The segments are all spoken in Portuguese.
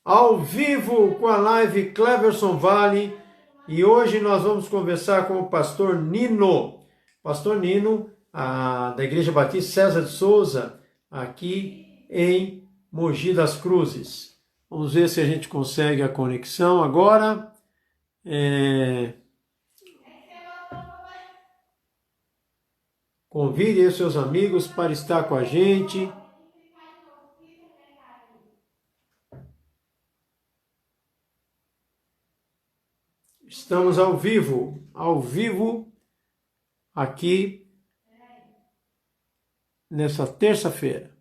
Ao vivo com a live Cleverson Vale, e hoje nós vamos conversar com o pastor Nino. Pastor Nino, da Igreja Batista César de Souza, aqui em Mogi das Cruzes. Vamos ver se a gente consegue a conexão agora. Convide os seus amigos para estar com a gente. Estamos ao vivo aqui nessa terça-feira.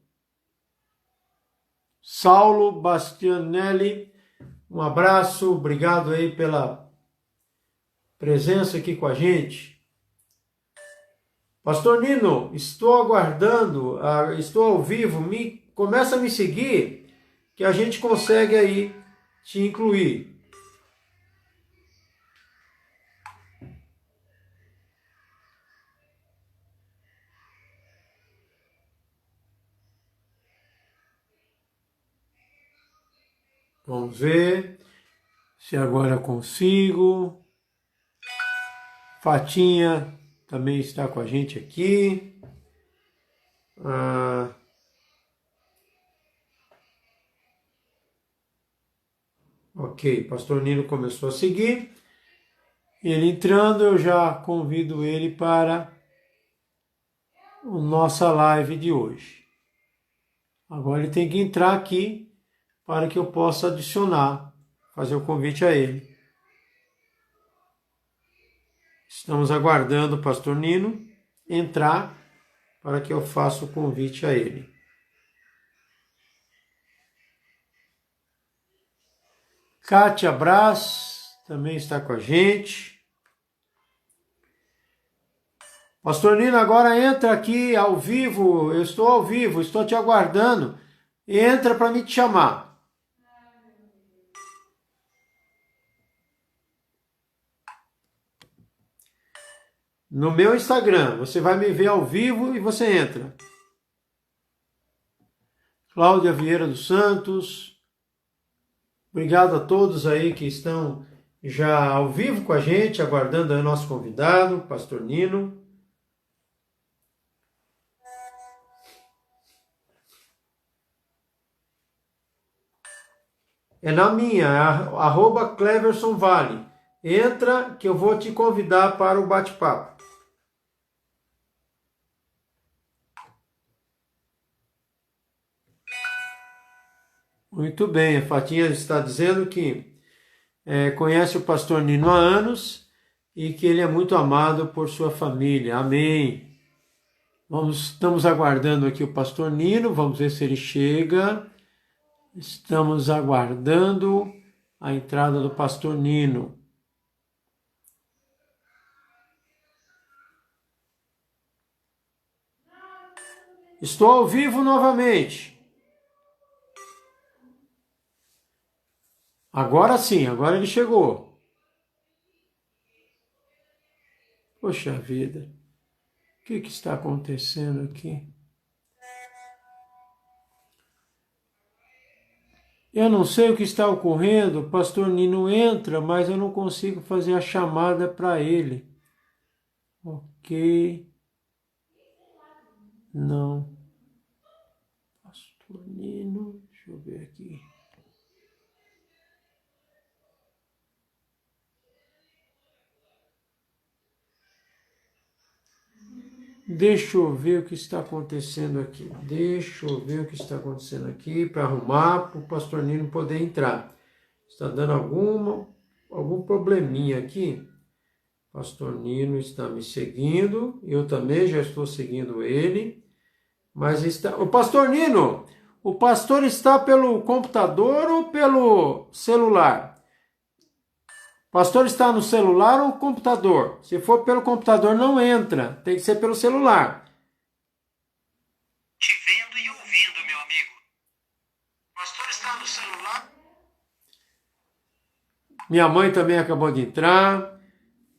Saulo Bastianelli, um abraço, obrigado aí pela presença aqui com a gente. Pastor Nino, estou aguardando, estou ao vivo, começa a me seguir, que a gente consegue aí te incluir. Vamos ver se agora eu consigo. Fatinha também está com a gente aqui. Ok, pastor Nino começou a seguir. Ele entrando, eu já convido ele para a nossa live de hoje. Agora ele tem que entrar aqui para que eu possa adicionar, fazer o convite a ele. Estamos aguardando o pastor Nino entrar para que eu faça o convite a ele. Kátia Brás também está com a gente. Pastor Nino, agora entra aqui ao vivo, eu estou ao vivo, estou te aguardando. Entra para me te chamar. No meu Instagram, você vai me ver ao vivo e você entra. Cláudia Vieira dos Santos, obrigado a todos aí que estão já ao vivo com a gente, aguardando aí o nosso convidado, pastor Nino. É na minha, @Cleverson Vale. Entra que eu vou te convidar para o bate-papo. Muito bem, a Fatinha está dizendo que conhece o pastor Nino há anos e que ele é muito amado por sua família. Amém. Estamos aguardando aqui o pastor Nino, vamos ver se ele chega. Estamos aguardando a entrada do pastor Nino. Estou ao vivo novamente. Agora sim, agora ele chegou. Poxa vida, o que está acontecendo aqui? Eu não sei o que está ocorrendo, o pastor Nino entra, mas eu não consigo fazer a chamada para ele. Ok. Não. Pastor Nino, deixa eu ver aqui. Deixa eu ver o que está acontecendo aqui. Para arrumar, para o pastor Nino poder entrar. Está dando algum probleminha aqui. Pastor Nino está me seguindo. Eu também já estou seguindo ele. Mas está... O pastor Nino, o pastor está pelo computador ou pelo celular? O pastor está no celular ou computador? Se for pelo computador, não entra. Tem que ser pelo celular. Te vendo e ouvindo, meu amigo. O pastor está no celular? Minha mãe também acabou de entrar.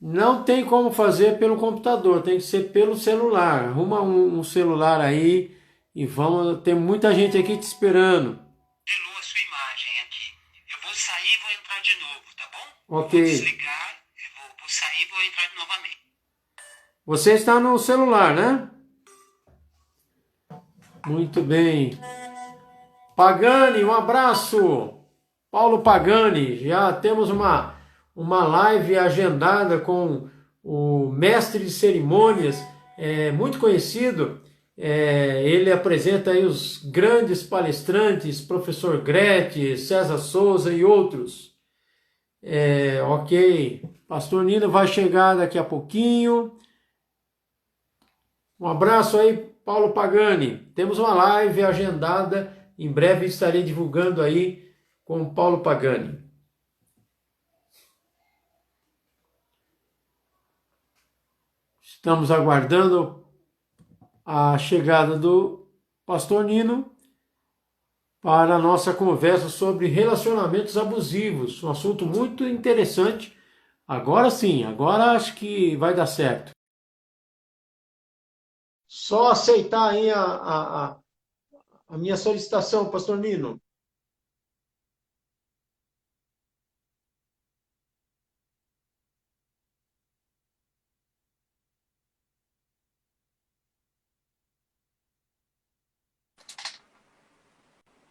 Não tem como fazer pelo computador, tem que ser pelo celular. Arruma um celular aí e vamos. Tem muita gente aqui te esperando. Gelou a sua imagem aqui. Eu vou sair e vou entrar de novo, tá bom? Ok. Vou desligar, eu vou sair e vou entrar novamente. Você está no celular, né? Muito bem. Pagani, um abraço. Paulo Pagani, já temos uma live agendada com o mestre de cerimônias, muito conhecido. Ele apresenta aí os grandes palestrantes, professor Grete, César Souza e outros. Ok, Pastor Nino vai chegar daqui a pouquinho. Um abraço aí, Paulo Pagani. Temos uma live agendada, em breve estarei divulgando aí com o Paulo Pagani. Estamos aguardando a chegada do Pastor Nino para a nossa conversa sobre relacionamentos abusivos, um assunto muito interessante. Agora sim, agora acho que vai dar certo. Só aceitar aí a minha solicitação, Pastor Nino.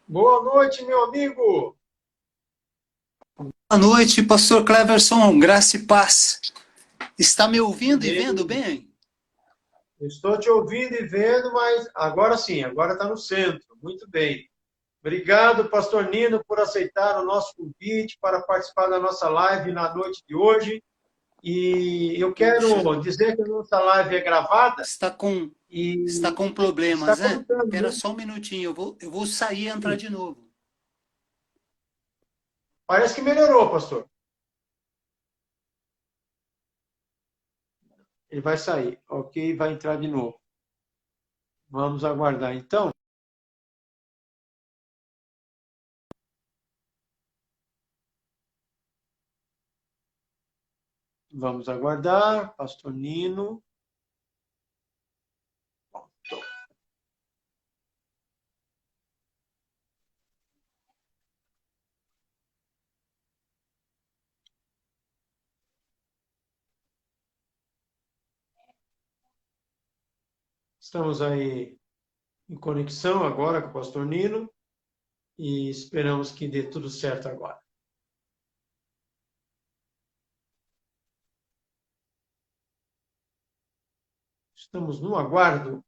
Boa noite, meu amigo. Boa noite, pastor Cleverson, graça e paz. Está me ouvindo e vendo bem? Estou te ouvindo e vendo, mas agora sim, agora está no centro. Muito bem. Obrigado, Pastor Nino, por aceitar o nosso convite para participar da nossa live na noite de hoje. E eu quero dizer que a nossa live é gravada. Está com problemas, está né? contando, Espera né? só um minutinho, eu vou sair e entrar de novo. Parece que melhorou, pastor. Ele vai sair, ok? Vai entrar de novo. Vamos aguardar, então. Vamos aguardar, Pastor Nino. Estamos aí em conexão agora com o Pastor Nino e esperamos que dê tudo certo agora. Estamos no aguardo.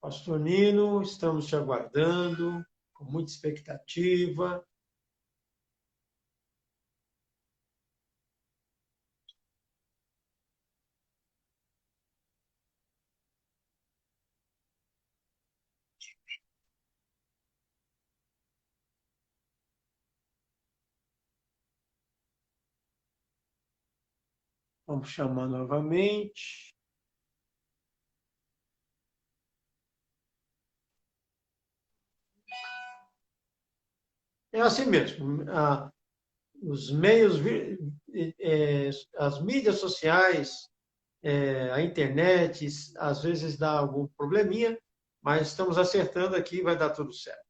Pastor Nino, estamos te aguardando com muita expectativa. Vamos chamar novamente. É assim mesmo. Os meios, as mídias sociais, a internet, às vezes dá algum probleminha, mas estamos acertando aqui e vai dar tudo certo.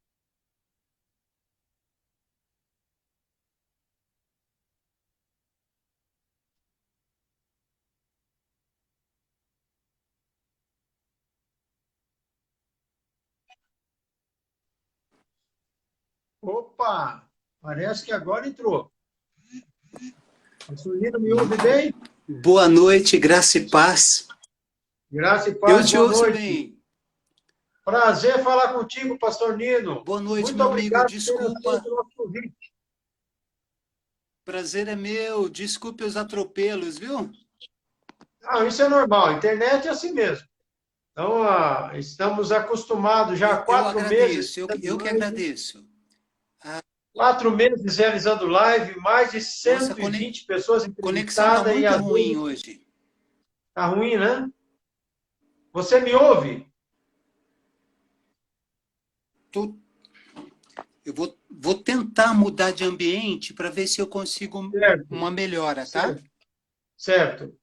Opa! Parece que agora entrou. Pastor Nino, me ouve bem? Boa noite, graça e paz. Graça e paz, Eu te boa ouço noite. bem. Prazer falar contigo, Pastor Nino. Boa noite, Muito meu amigo. obrigado por ter Desculpa. aceito o nosso convite. Prazer é meu. Desculpe os atropelos, viu? Isso é normal. A internet é assim mesmo. Então, estamos acostumados já há Eu 4 meses. agradeço, eu que agradeço. 4 meses realizando live, mais de Nossa, 120 pessoas conexão está entrevistadas. muito ruim hoje. Está ruim, né? Você me ouve? Eu vou tentar mudar de ambiente para ver se eu consigo uma melhora, tá? Certo.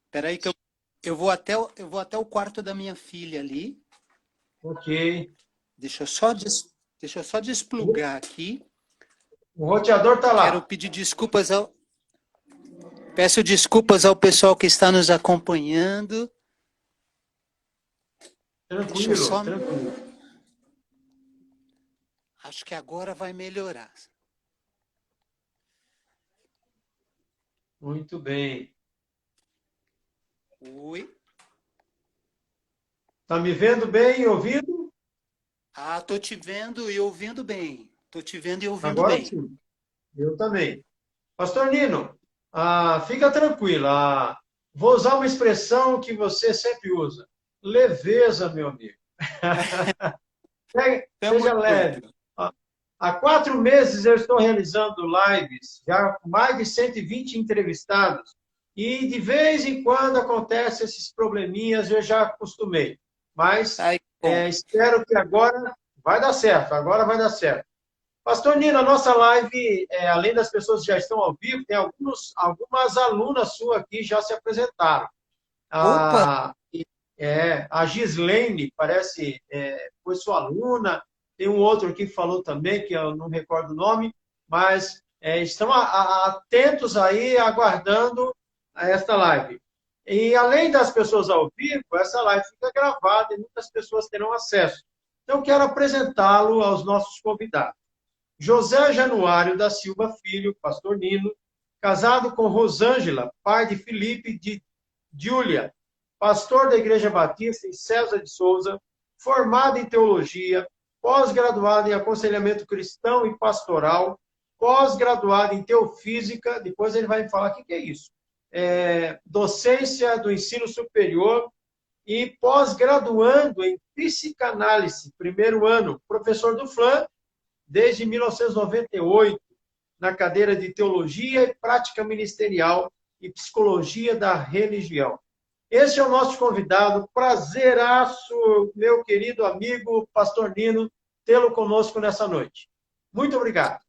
Espera aí que eu vou até o quarto da minha filha ali. Ok. Deixa eu só desplugar aqui. O roteador está Quero lá. pedir desculpas Peço desculpas ao pessoal que está nos acompanhando. Deixa eu Tranquilo, só... tranquilo. Acho que agora vai melhorar. Muito bem. Oi. Está me vendo bem e ouvindo? Ah, tô te vendo e ouvindo bem. Tô te vendo e ouvindo Agora bem. sim. Eu também. Pastor Nino, fica tranquilo. Vou usar uma expressão que você sempre usa. Leveza, meu amigo. Tamo Seja leve. junto. Há 4 meses eu estou realizando lives, já com mais de 120 entrevistados, e de vez em quando acontecem esses probleminhas, eu já acostumei. Mas Ai, bom. espero que agora vai dar certo, agora vai dar certo. Pastor Nino, a nossa live, além das pessoas que já estão ao vivo, tem algumas alunas suas aqui já se apresentaram. Opa, A Gislaine, parece, foi sua aluna. Tem um outro aqui que falou também, que eu não recordo o nome, mas estão atentos aí, aguardando esta live. E além das pessoas ao vivo, essa live fica gravada e muitas pessoas terão acesso. Então, quero apresentá-lo aos nossos convidados. José Januário da Silva Filho, pastor Nino, casado com Rosângela, pai de Felipe e de Júlia, pastor da Igreja Batista em César de Souza, formado em teologia, pós-graduado em aconselhamento cristão e pastoral, pós-graduado em teofísica, depois ele vai falar o que é isso, docência do ensino superior e pós-graduando em psicanálise, primeiro ano, professor do FLAM, desde 1998, na cadeira de Teologia e Prática Ministerial e Psicologia da Religião. Esse é o nosso convidado. Prazeraço, meu querido amigo Pastor Nino, tê-lo conosco nessa noite. Muito obrigado.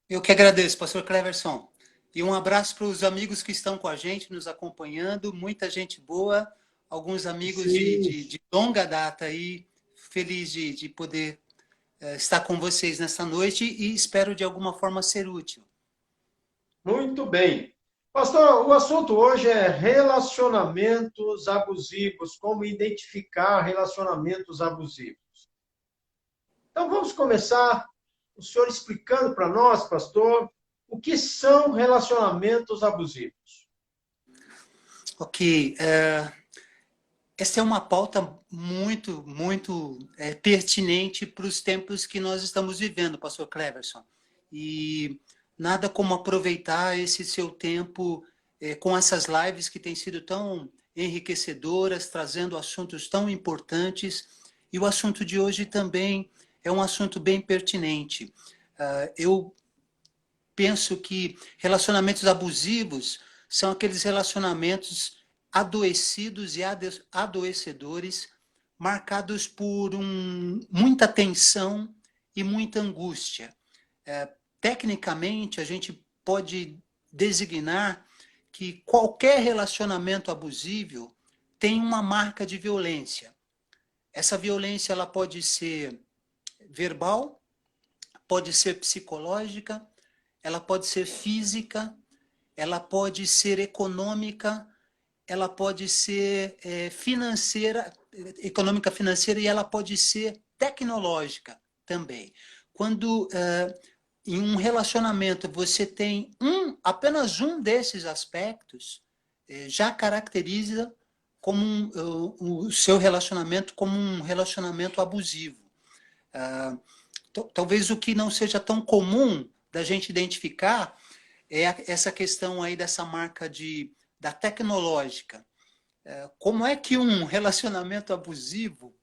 eu que agradeço, pastor Cleverson. E um abraço para os amigos que estão com a gente, nos acompanhando. Muita gente boa, alguns amigos de longa data aí. Feliz de poder estar com vocês nessa noite e espero de alguma forma ser útil. Muito bem. Pastor, o assunto hoje é relacionamentos abusivos, como identificar relacionamentos abusivos. Então, vamos começar o senhor explicando para nós, pastor, o que são relacionamentos abusivos. Ok. Essa é uma pauta muito pertinente para os tempos que nós estamos vivendo, pastor Cleverson. E nada como aproveitar esse seu tempo com essas lives que têm sido tão enriquecedoras, trazendo assuntos tão importantes. E o assunto de hoje também é um assunto bem pertinente. Eu penso que relacionamentos abusivos são aqueles relacionamentos adoecidos e adoecedores, marcados por muita tensão e muita angústia. Tecnicamente, a gente pode designar que qualquer relacionamento abusivo tem uma marca de violência. Essa violência ela pode ser verbal, pode ser psicológica, ela pode ser física, ela pode ser econômica, ela pode ser financeira, econômica financeira, e ela pode ser tecnológica também. Quando em um relacionamento você tem apenas um desses aspectos, já caracteriza como o seu relacionamento como um relacionamento abusivo. Talvez o que não seja tão comum da gente identificar é essa questão aí dessa marca da tecnológica. Como é que um relacionamento abusivo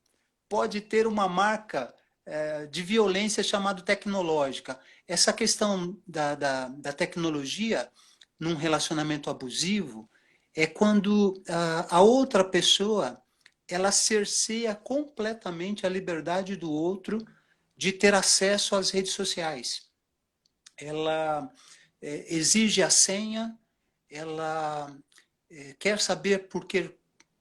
pode ter uma marca de violência chamada tecnológica? Essa questão da tecnologia num relacionamento abusivo é quando a outra pessoa ela cerceia completamente a liberdade do outro de ter acesso às redes sociais. Ela exige a senha, ela quer saber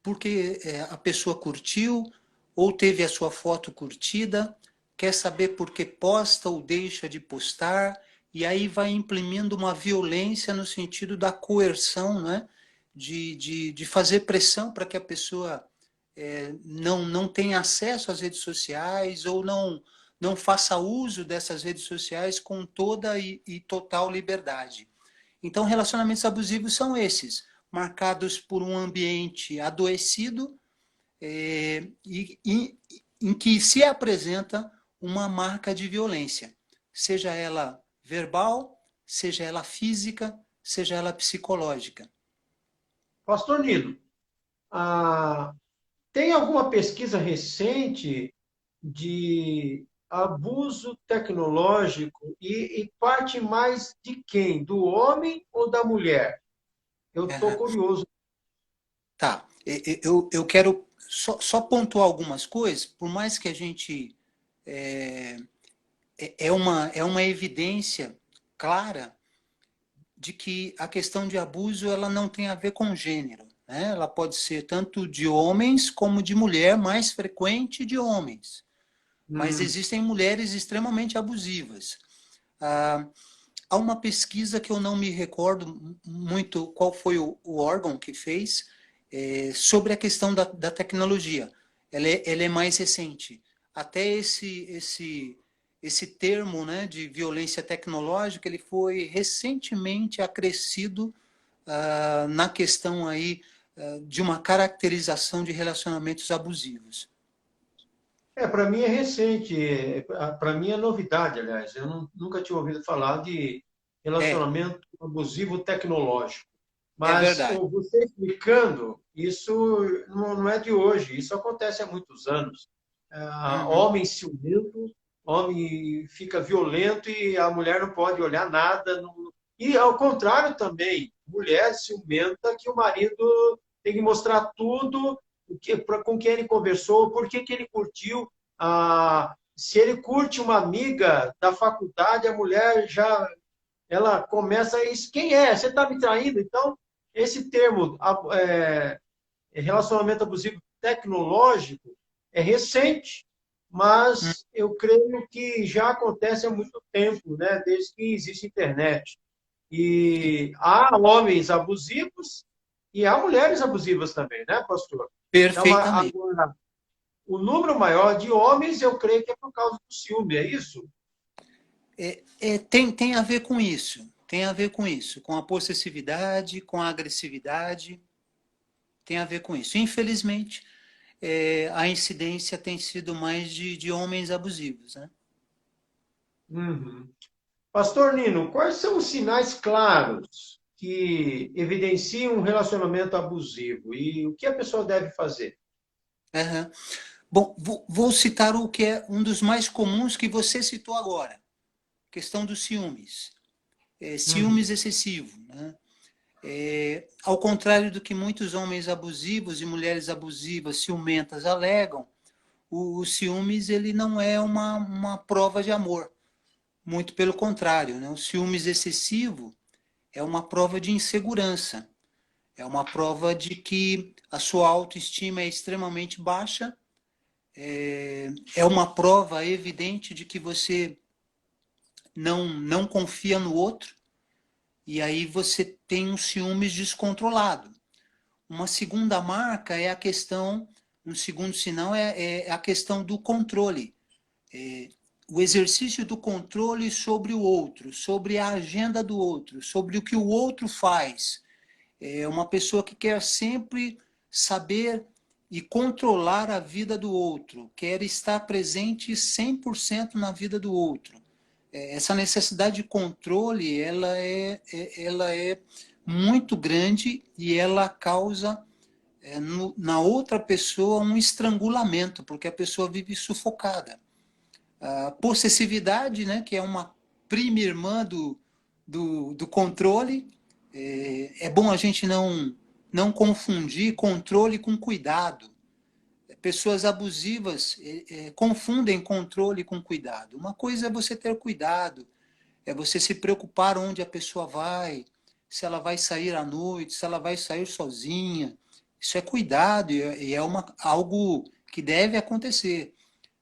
porque a pessoa curtiu ou teve a sua foto curtida, quer saber por que posta ou deixa de postar, e aí vai imprimindo uma violência no sentido da coerção, né? de fazer pressão para que a pessoa não tenha acesso às redes sociais ou não faça uso dessas redes sociais com toda e total liberdade. Então, relacionamentos abusivos são esses, marcados por um ambiente adoecido em que se apresenta uma marca de violência, seja ela verbal, seja ela física, seja ela psicológica. Pastor Nino, ah, tem alguma pesquisa recente de abuso tecnológico e parte mais de quem? Do homem ou da mulher? Eu estou Uhum. curioso. Tá, eu quero só pontuar algumas coisas, por mais que a gente é uma evidência clara de que a questão de abuso ela não tem a ver com gênero, né? Ela pode ser tanto de homens como de mulher, mais frequente de homens. Mas existem mulheres extremamente abusivas. Há uma pesquisa que eu não me recordo muito qual foi o órgão que fez sobre a questão da tecnologia. Ela é mais recente. Até esse termo, né, de violência tecnológica, ele foi recentemente acrescido na questão aí de uma caracterização de relacionamentos abusivos. Para mim é recente, para mim é novidade, aliás. Eu nunca tinha ouvido falar de É, relacionamento abusivo tecnológico. é Mas verdade. você explicando, isso não é de hoje, isso acontece há muitos anos. Uhum. Homem ciumento, homem fica violento e a mulher não pode olhar nada. E ao contrário também, mulher ciumenta que o marido tem que mostrar tudo com quem ele conversou, por que ele curtiu. Se ele curte uma amiga da faculdade, a mulher já ela começa a isso. Quem é? Você está me traindo? Então, esse termo, relacionamento abusivo tecnológico, é recente, mas eu creio que já acontece há muito tempo, né? Desde que existe internet. E há homens abusivos e há mulheres abusivas também, né, pastor? Então, Perfeitamente. agora, o número maior de homens, eu creio que é por causa do ciúme, é isso? Tem a ver com isso. Tem a ver com isso, com a possessividade, com a agressividade, tem a ver com isso. Infelizmente, a incidência tem sido mais de homens abusivos, né? Uhum. Pastor Nino, quais são os sinais claros que evidenciam um relacionamento abusivo e o que a pessoa deve fazer? Uhum. Bom, vou citar o que é um dos mais comuns que você citou agora, questão dos ciúmes. Uhum. Ciúmes excessivo, né? Ao contrário do que muitos homens abusivos e mulheres abusivas, ciumentas, alegam, o ciúmes ele não é uma prova de amor. Muito pelo contrário, né? O ciúmes excessivo é uma prova de insegurança, é uma prova de que a sua autoestima é extremamente baixa, é uma prova evidente de que você não confia no outro, e aí você tem um ciúmes descontrolado. Uma segunda marca é a questão, um segundo sinal é a questão do controle. O exercício do controle sobre o outro, sobre a agenda do outro, sobre o que o outro faz. É uma pessoa que quer sempre saber e controlar a vida do outro, quer estar presente 100% na vida do outro. Essa necessidade de controle, ela é muito grande e ela causa na outra pessoa um estrangulamento, porque a pessoa vive sufocada. A possessividade, né, que é uma prima irmã do controle, é bom a gente não confundir controle com cuidado. Pessoas abusivas confundem controle com cuidado. Uma coisa é você ter cuidado, é você se preocupar onde a pessoa vai, se ela vai sair à noite, se ela vai sair sozinha, Isso é cuidado e é algo que deve acontecer.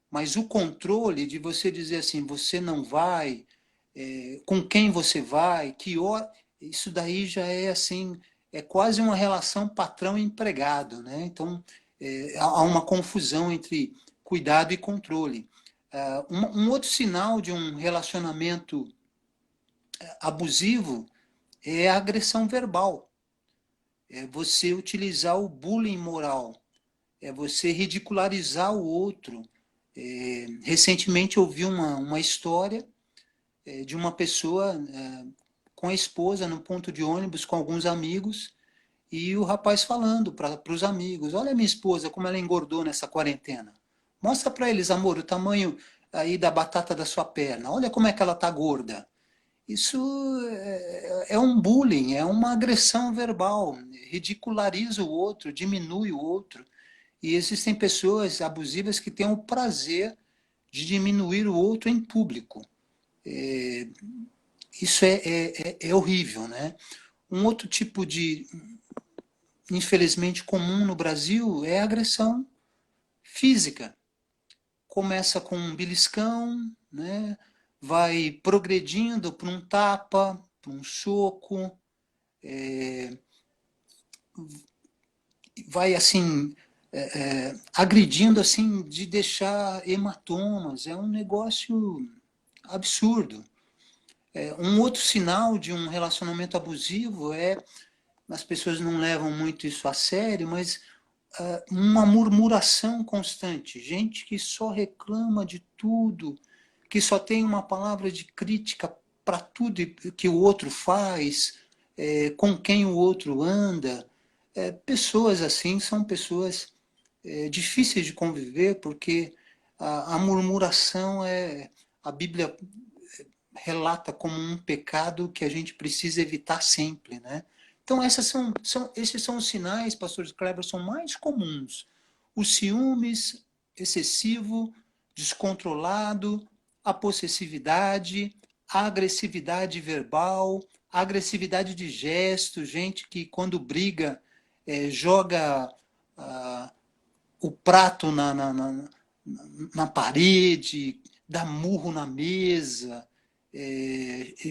Mas o controle de você dizer assim, você não vai, com quem você vai, que hora, isso daí já é assim, é quase uma relação patrão-empregado, né? Então, há uma confusão entre cuidado e controle. Um outro sinal de um relacionamento abusivo é a agressão verbal. É você utilizar o bullying moral. É você ridicularizar o outro. Recentemente ouvi uma história de uma pessoa com a esposa no ponto de ônibus com alguns amigos e o rapaz falando para os amigos: olha minha esposa como ela engordou nessa quarentena. Mostra para eles, amor, o tamanho aí da batata da sua perna. Olha como é que ela está gorda. Isso é um bullying, é uma agressão verbal. Ridiculariza o outro, diminui o outro. E existem pessoas abusivas que têm o prazer de diminuir o outro em público. Isso é horrível, né? Um outro tipo de, infelizmente, comum no Brasil é a agressão física. Começa com um beliscão, né? Vai progredindo para um tapa, para um soco, vai assim agredindo assim de deixar hematomas. É um negócio absurdo. Um outro sinal de um relacionamento abusivo as pessoas não levam muito isso a sério, mas uma murmuração constante, gente que só reclama de tudo, que só tem uma palavra de crítica para tudo que o outro faz, com quem o outro anda. Pessoas assim são pessoas difíceis de conviver, porque a murmuração a Bíblia relata como um pecado que a gente precisa evitar sempre, né? Então, esses são os sinais, pastor Cleberson, mais comuns. O ciúmes excessivo, descontrolado, a possessividade, a agressividade verbal, a agressividade de gesto, gente que quando briga joga o prato na parede, dá murro na mesa,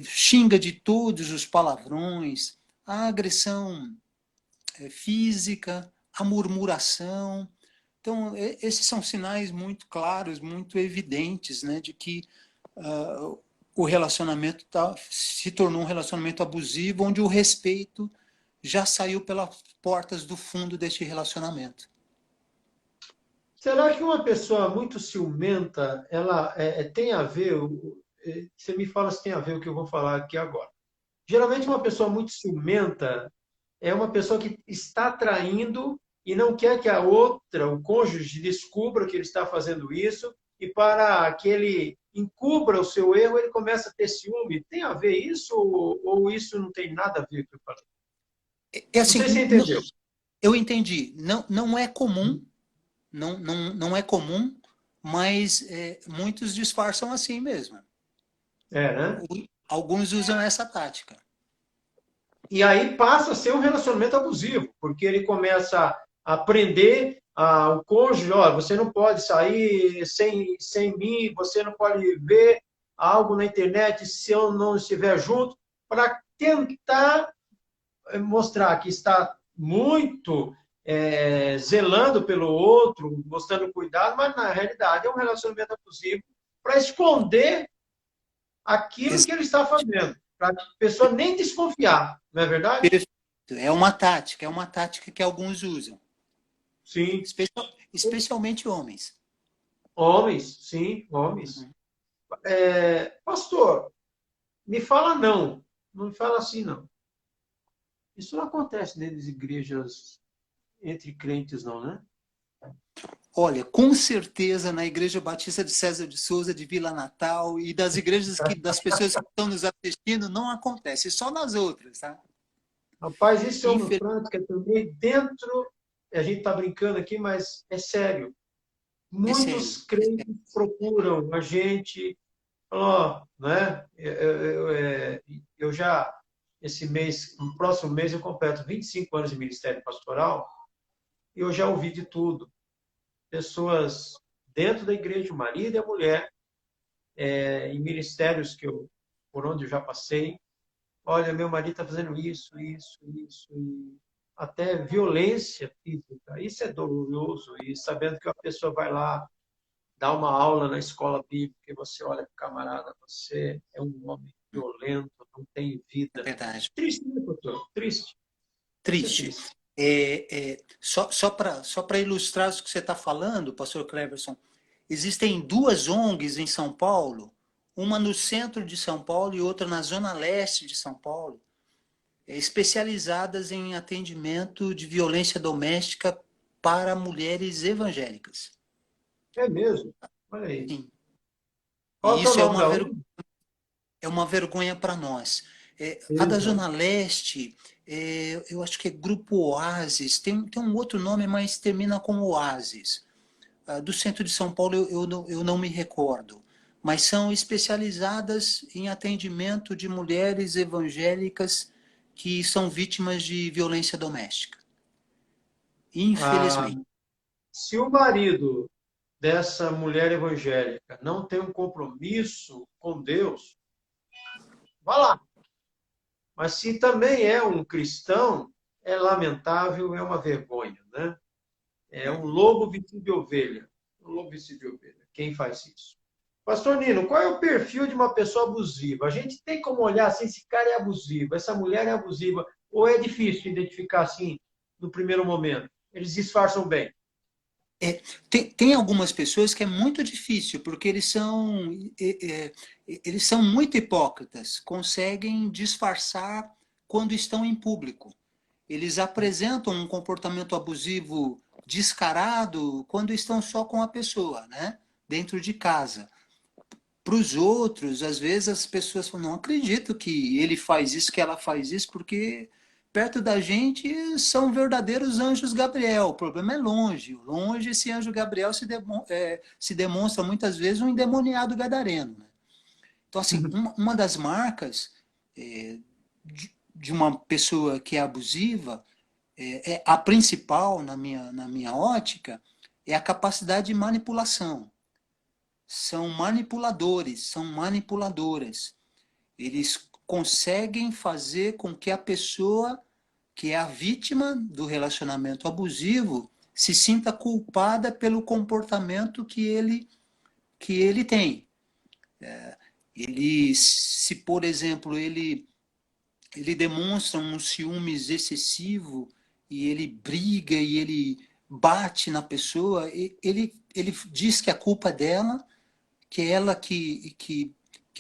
xinga de todos os palavrões, a agressão física, a murmuração. Então, esses são sinais muito claros, muito evidentes, né, de que o relacionamento se tornou um relacionamento abusivo, onde o respeito já saiu pelas portas do fundo deste relacionamento. Será que uma pessoa muito ciumenta, ela tem a ver, você me fala se tem a ver o que eu vou falar aqui agora. Geralmente uma pessoa muito ciumenta é uma pessoa que está traindo e não quer que a outra, o cônjuge, descubra que ele está fazendo isso, e para que ele encubra o seu erro, ele começa a ter ciúme. Tem a ver isso ou isso não tem nada a ver com o que eu falei? Não sei se você Assim, entendeu. eu entendi. Não é comum, não é comum, mas muitos disfarçam assim mesmo. É, né? Alguns usam essa tática. E aí passa a ser um relacionamento abusivo, porque ele começa a prender o cônjuge: ó, você não pode sair sem mim, você não pode ver algo na internet se eu não estiver junto, para tentar mostrar que está muito zelando pelo outro, mostrando cuidado, mas na realidade é um relacionamento abusivo para esconder aquilo que ele está fazendo, para a pessoa nem desconfiar, não é verdade? Perfeito. É uma tática que alguns usam, Sim. especialmente homens. Homens, sim, homens. Uhum. Pastor, me fala não. Não me fala assim, não. Isso não acontece dentro das igrejas entre crentes, não, né? Olha, com certeza na Igreja Batista de César de Souza, de Vila Natal e das igrejas das pessoas que estão nos assistindo, não acontece, só nas outras, tá? Rapaz, isso é uma Infel... prática também dentro. A gente está brincando aqui, mas é sério. É sério. Muitos crentes procuram a gente, falam, ó, né? Eu já, esse mês, no próximo mês, eu completo 25 anos de ministério pastoral. eu já ouvi de tudo. Pessoas dentro da igreja, o marido e a mulher, em ministérios por onde eu já passei. Olha, meu marido está fazendo isso, e até violência física. Isso é doloroso. E sabendo que a pessoa vai lá dar uma aula na escola bíblica e você olha para o camarada, você é um homem violento, não tem É vida. verdade. Triste, né, doutor? Triste. Isso é Triste. triste. Só para ilustrar o que você está falando, pastor Cleverson, existem duas ONGs em São Paulo, uma no centro de São Paulo e outra na zona leste de São Paulo, especializadas em atendimento de violência doméstica para mulheres evangélicas. É mesmo. Olha aí. Sim. Qual E que é o isso é nome da ONG? é uma vergonha para nós. A da Exato. Zona Leste, eu acho que é Grupo Oasis, tem um outro nome, mas termina com Oasis. Do centro de São Paulo eu não me recordo, mas são especializadas em atendimento de mulheres evangélicas que são vítimas de violência doméstica. Ah, Infelizmente. se o marido dessa mulher evangélica não tem um compromisso com Deus, vá lá. Mas se também é um cristão, é lamentável, é uma vergonha, né? É um lobo vestido de ovelha. Um lobo vestido de ovelha. Quem faz isso? Pastor Nino, qual é o perfil de uma pessoa abusiva? A gente tem como olhar assim, esse cara é abusivo, essa mulher é abusiva, ou é difícil identificar assim no primeiro momento? Eles disfarçam bem. Tem algumas pessoas que é muito difícil, porque eles são muito hipócritas, conseguem disfarçar quando estão em público. Eles apresentam um comportamento abusivo descarado quando estão só com a pessoa, né? Dentro de casa. Para os outros, às vezes as pessoas falam, não acredito que ele faz isso, que ela faz isso, porque perto da gente são verdadeiros anjos Gabriel. O problema é longe. Longe esse anjo Gabriel se demonstra muitas vezes um endemoniado gadareno. Né? Então, assim, uma das marcas de uma pessoa que é abusiva, a principal, na minha ótica, é a capacidade de manipulação. São manipuladores, são manipuladoras. Eles conseguem fazer com que a pessoa que é a vítima do relacionamento abusivo se sinta culpada pelo comportamento que ele tem. Ele, se, por exemplo, ele demonstra um ciúmes excessivo e ele briga e ele bate na pessoa, ele diz que a culpa é dela, que é ela que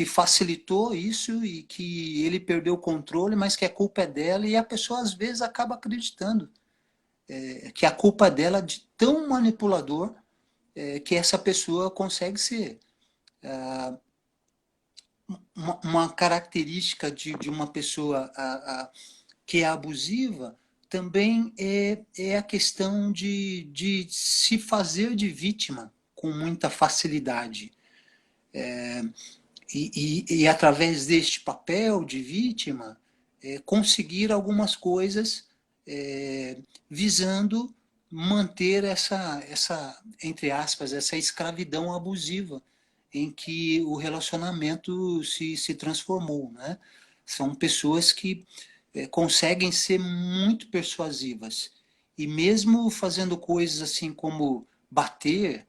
facilitou isso e que ele perdeu o controle, mas que a culpa é dela, e a pessoa às vezes acaba acreditando que a culpa é dela, de tão manipulador que essa pessoa consegue ser. Uma característica de uma pessoa que é abusiva também é a questão de se fazer de vítima com muita facilidade. E através deste papel de vítima, conseguir algumas coisas visando manter entre aspas, essa escravidão abusiva em que o relacionamento se transformou. Né? São pessoas que conseguem ser muito persuasivas. E mesmo fazendo coisas assim como bater,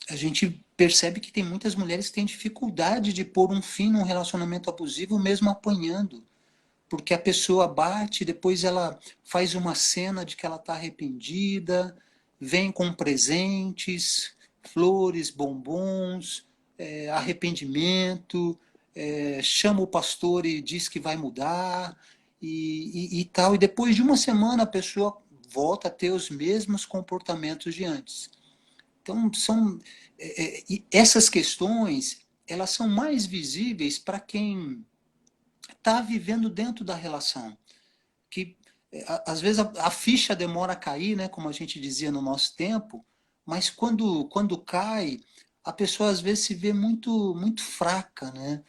a gente percebe que tem muitas mulheres que têm dificuldade de pôr um fim num relacionamento abusivo, mesmo apanhando. Porque a pessoa bate, depois ela faz uma cena de que ela está arrependida, vem com presentes, flores, bombons, arrependimento, chama o pastor e diz que vai mudar, e tal. E depois de uma semana a pessoa volta a ter os mesmos comportamentos de antes. Então, essas questões, elas são mais visíveis para quem está vivendo dentro da relação. Que, às vezes, a ficha demora a cair, né, como a gente dizia no nosso tempo, mas quando cai, a pessoa, às vezes, se vê muito, muito fraca, né?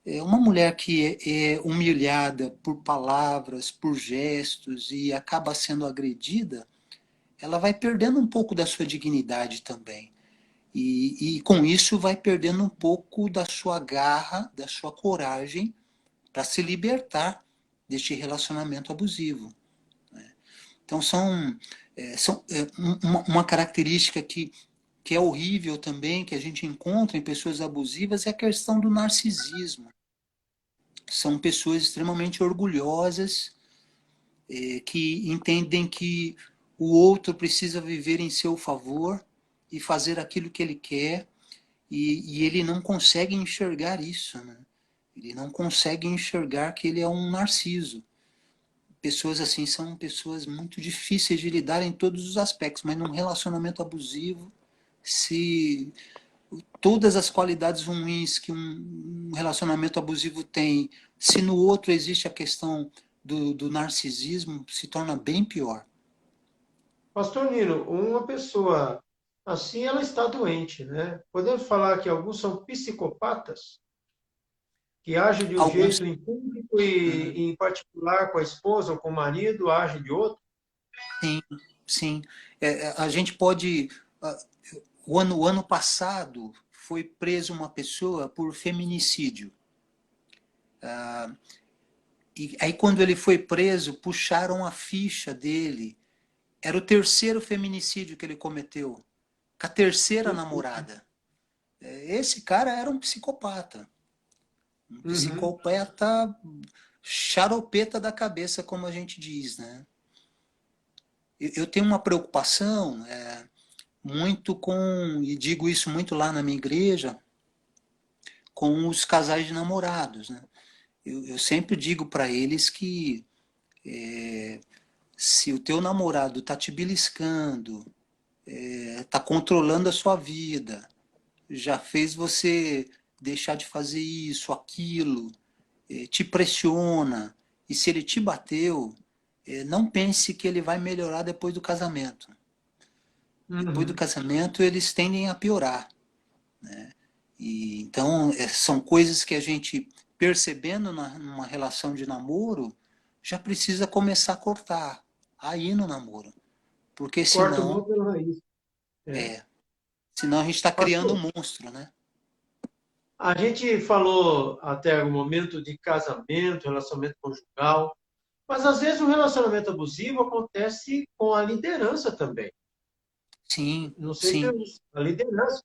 Uma mulher que é humilhada por palavras, por gestos e acaba sendo agredida, ela vai perdendo um pouco da sua dignidade também. E com isso vai perdendo um pouco da sua garra, da sua coragem para se libertar deste relacionamento abusivo. Então uma característica que é horrível também, que a gente encontra em pessoas abusivas, é a questão do narcisismo. São pessoas extremamente orgulhosas, que entendem que o outro precisa viver em seu favor e fazer aquilo que ele quer, e ele não consegue enxergar isso, né? Ele não consegue enxergar que ele é um narciso. Pessoas assim são pessoas muito difíceis de lidar em todos os aspectos, mas num relacionamento abusivo, se todas as qualidades ruins que um relacionamento abusivo tem, se no outro existe a questão do narcisismo, se torna bem pior. Pastor Nino, uma pessoa assim, ela está doente, né? Podemos falar que alguns são psicopatas, que agem de um Alguns, jeito em público e em particular com a esposa ou com o marido, agem de outro. sim, sim. A gente pode... O ano passado foi preso uma pessoa por feminicídio. E aí, quando ele foi preso, puxaram a ficha dele. Era o terceiro feminicídio que ele cometeu, com a terceira namorada. Esse cara era um psicopata. Um Uhum. psicopata charopeta da cabeça, como a gente diz, né? Eu tenho uma preocupação muito com, e digo isso muito lá na minha igreja, com os casais de namorados, né? Eu sempre digo para eles que se o teu namorado está te beliscando, está controlando a sua vida, já fez você deixar de fazer isso, aquilo, te pressiona, e se ele te bateu, não pense que ele vai melhorar depois do casamento. Depois do Uhum. casamento, eles tendem a piorar. E, então, são coisas que a gente, percebendo numa relação de namoro, já precisa começar a cortar, aí no namoro. Porque Corta o mal senão, pela raiz. É. senão a gente está criando Pastor, um monstro, né? a gente falou até o momento de casamento, relacionamento conjugal, mas às vezes o relacionamento abusivo acontece com a liderança também. Sim, Não sei se sim. a liderança,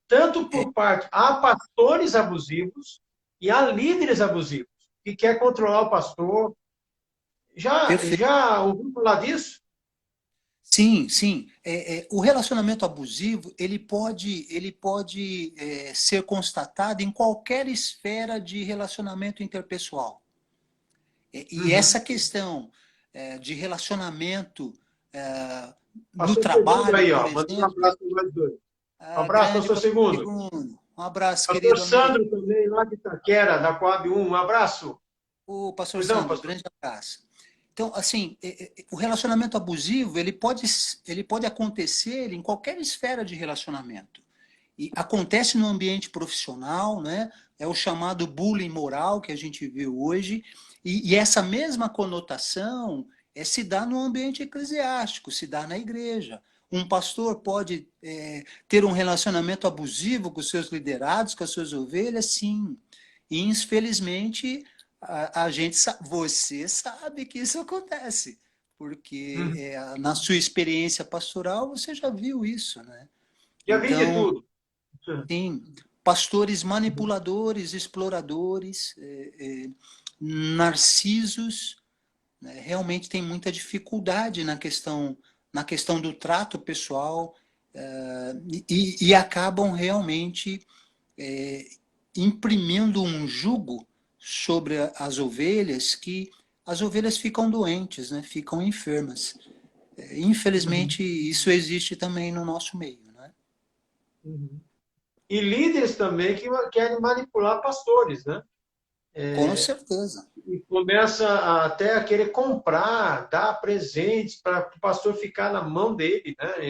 tanto por parte, há pastores abusivos e há líderes abusivos, que quer controlar o pastor. Perfeito. Já ouviu falar disso? Sim, sim. O relacionamento abusivo ele pode ser constatado em qualquer esfera de relacionamento interpessoal. E essa Uhum. questão de relacionamento no Pastor Segundo trabalho, aí, por ó, mandando um exemplo, abraço para nós dois. Um abraço, grande pastor pastor Segundo. Segundo, um abraço, Pastor querido amigo. Sandro também, lá de Itaquera, da Coab 1, um abraço. O pastor Pois não, Sandro, pastor. grande abraço. Então, assim, o relacionamento abusivo ele pode acontecer em qualquer esfera de relacionamento. E acontece no ambiente profissional, né? É o chamado bullying moral que a gente vê hoje, e essa mesma conotação se dá no ambiente eclesiástico, se dá na igreja. Um pastor pode ter um relacionamento abusivo com os seus liderados, com as suas ovelhas, sim. E, infelizmente, a gente você sabe que isso acontece, porque Uhum. na sua experiência pastoral você já viu isso, né? Já vi de Então, tudo. tem pastores manipuladores, exploradores, narcisos, né, realmente tem muita dificuldade na questão do trato pessoal, e acabam realmente é, imprimindo um jugo sobre as ovelhas, que as ovelhas ficam doentes, né, ficam enfermas. Uhum. Infelizmente, isso existe também no nosso meio, né? Uhum. E líderes também que querem manipular pastores, né? Com certeza. E começa até a querer comprar, dar presentes para o pastor ficar na mão dele, né?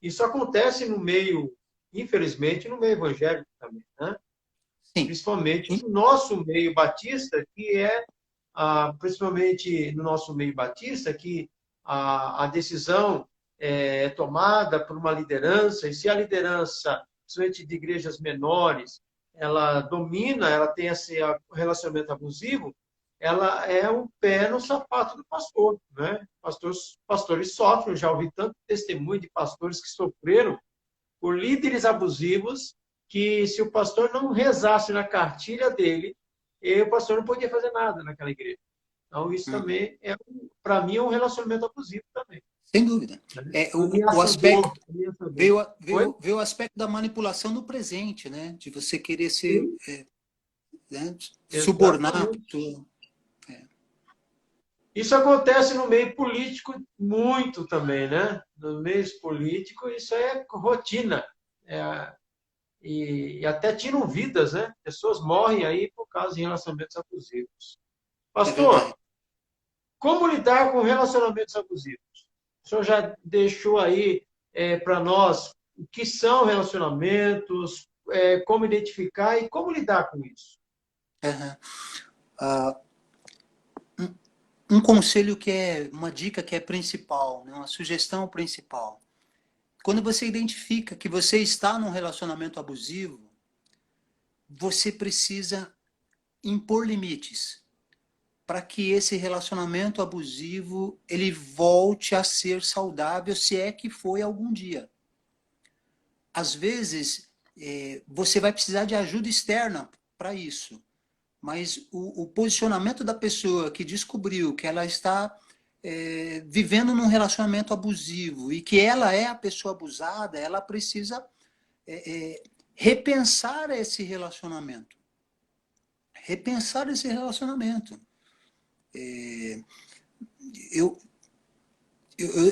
Isso acontece no meio, infelizmente, no meio evangélico também, né? Sim. principalmente no nosso meio batista, que é, principalmente no nosso meio batista, que a decisão é tomada por uma liderança, e se a liderança, principalmente de igrejas menores, ela domina, ela tem esse relacionamento abusivo, ela é um pé no sapato do pastor, né? Pastores sofrem, eu já ouvi tanto testemunho de pastores que sofreram por líderes abusivos, que se o pastor não rezasse na cartilha dele, o pastor não podia fazer nada naquela igreja. Então, isso Uhum. também, para mim, é um relacionamento abusivo também. Sem dúvida. Né? O aspecto Ameaçador. Ameaçador. veio, Oi? veio o aspecto da manipulação no presente, né? De você querer ser, Sim, né? Subornar a exatamente. pessoa. Isso acontece no meio político muito também, né? No meio político, isso é rotina. É, e até tiram vidas, né? Pessoas morrem aí por causa de relacionamentos abusivos. É verdade. Pastor, como lidar com relacionamentos abusivos? O senhor já deixou aí para nós o que são relacionamentos, como identificar e como lidar com isso. Uhum. Ah, um conselho que é, uma dica que é principal, né? Uma sugestão principal. Quando você identifica que você está num relacionamento abusivo, você precisa impor limites para que esse relacionamento abusivo ele volte a ser saudável, se é que foi algum dia. Às vezes, você vai precisar de ajuda externa para isso, mas o posicionamento da pessoa que descobriu que ela está vivendo num relacionamento abusivo e que ela é a pessoa abusada, ela precisa repensar esse relacionamento. Repensar esse relacionamento. Eu,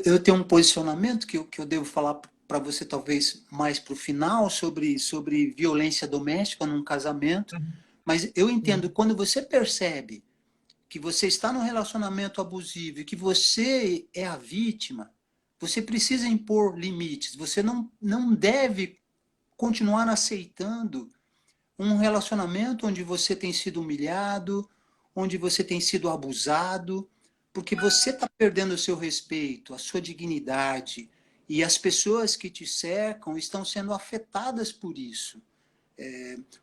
eu tenho um posicionamento que eu devo falar para você talvez mais para o final sobre violência doméstica num casamento, mas eu entendo quando você percebe que você está num relacionamento abusivo e que você é a vítima, você precisa impor limites. Você não deve continuar aceitando um relacionamento onde você tem sido humilhado, onde você tem sido abusado, porque você está perdendo o seu respeito, a sua dignidade, e as pessoas que te cercam estão sendo afetadas por isso.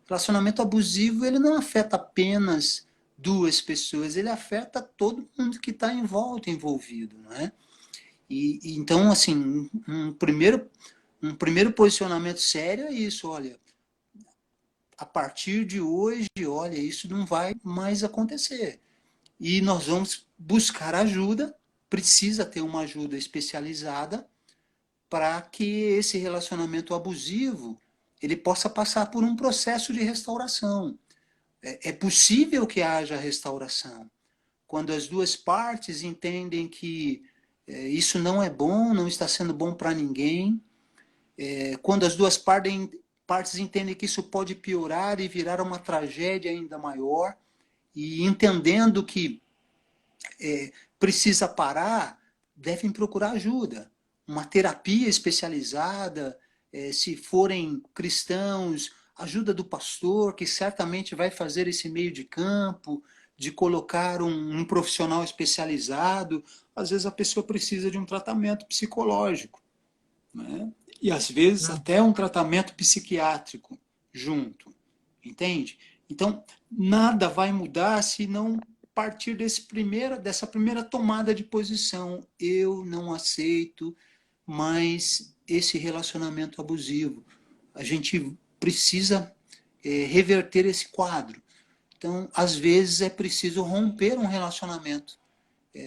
Relacionamento abusivo, ele não afeta apenas duas pessoas, ele afeta todo mundo que está em volta, envolvido, não é? Então, assim, um primeiro posicionamento sério é isso, olha, a partir de hoje, olha, isso não vai mais acontecer. E nós vamos buscar ajuda, precisa ter uma ajuda especializada para que esse relacionamento abusivo ele possa passar por um processo de restauração. É possível que haja restauração. Quando as duas partes entendem que isso não é bom, não está sendo bom para ninguém, quando as duas partes entendem que isso pode piorar e virar uma tragédia ainda maior, e entendendo que precisa parar, devem procurar ajuda. Uma terapia especializada, se forem cristãos, ajuda do pastor, que certamente vai fazer esse meio de campo, de colocar um profissional especializado. Às vezes a pessoa precisa de um tratamento psicológico, né? E às vezes até um tratamento psiquiátrico junto, entende? Então, nada vai mudar se não partir dessa primeira tomada de posição. Eu não aceito mais esse relacionamento abusivo. A gente precisa reverter esse quadro. Então, às vezes é preciso romper um relacionamento,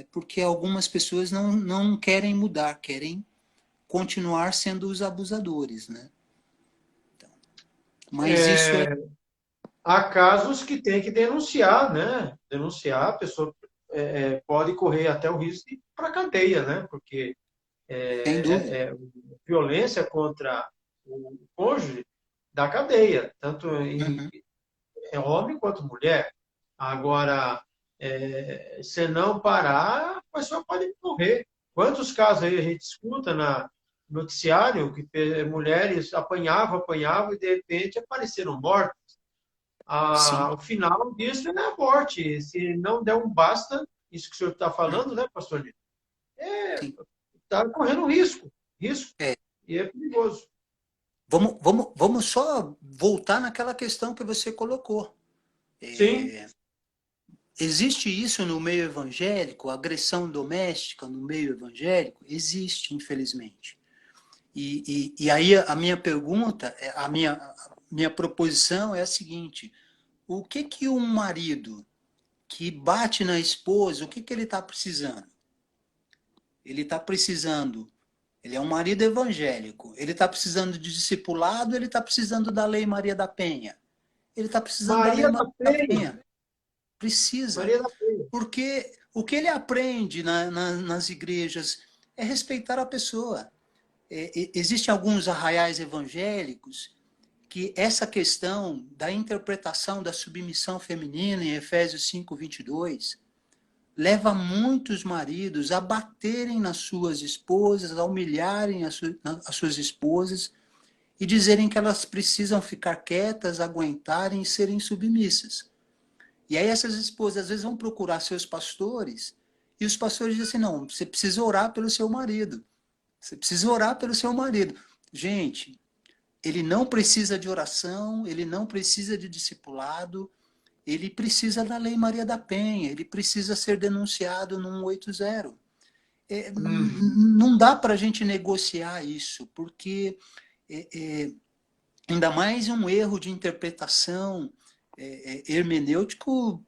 porque algumas pessoas não querem mudar, querem continuar sendo os abusadores, né? Então, mas isso é... Há casos que tem que denunciar, né? Denunciar, a pessoa pode correr até o risco de ir para a cadeia, né? Porque Sem dúvida. Violência contra o cônjuge da cadeia, tanto Uhum. homem quanto mulher. Agora, se não parar, a pessoa pode morrer. Quantos casos aí a gente escuta na noticiário que mulheres apanhavam e de repente apareceram mortas. Sim, o final disso é a morte. Se não der um basta, isso que o senhor está falando, né, pastor Nino? sim. Está correndo risco, risco, É. e é perigoso. Vamos só voltar naquela questão que você colocou. Sim, Existe isso no meio evangélico? Agressão doméstica no meio evangélico? Existe, infelizmente. E aí a minha pergunta, minha proposição é a seguinte: o que um marido que bate na esposa, o que ele está precisando? Ele está precisando, ele é um marido evangélico, ele está precisando de discipulado, ele está precisando da Lei Maria da Penha. Ele está precisando da Lei Maria da Maria da Penha, Penha. Precisa. Maria da Penha. Porque o que ele aprende nas igrejas é respeitar a pessoa. Existem alguns arraiais evangélicos que essa questão da interpretação da submissão feminina em Efésios 5:22 leva muitos maridos a baterem nas suas esposas, a humilharem as suas esposas e dizerem que elas precisam ficar quietas, aguentarem e serem submissas. E aí essas esposas às vezes vão procurar seus pastores e os pastores dizem assim, não, você precisa orar pelo seu marido. Você precisa orar pelo seu marido. Gente, ele não precisa de oração, ele não precisa de discipulado, ele precisa da Lei Maria da Penha, ele precisa ser denunciado no 180. Não dá para a gente negociar isso, porque ainda mais um erro de interpretação hermenêutico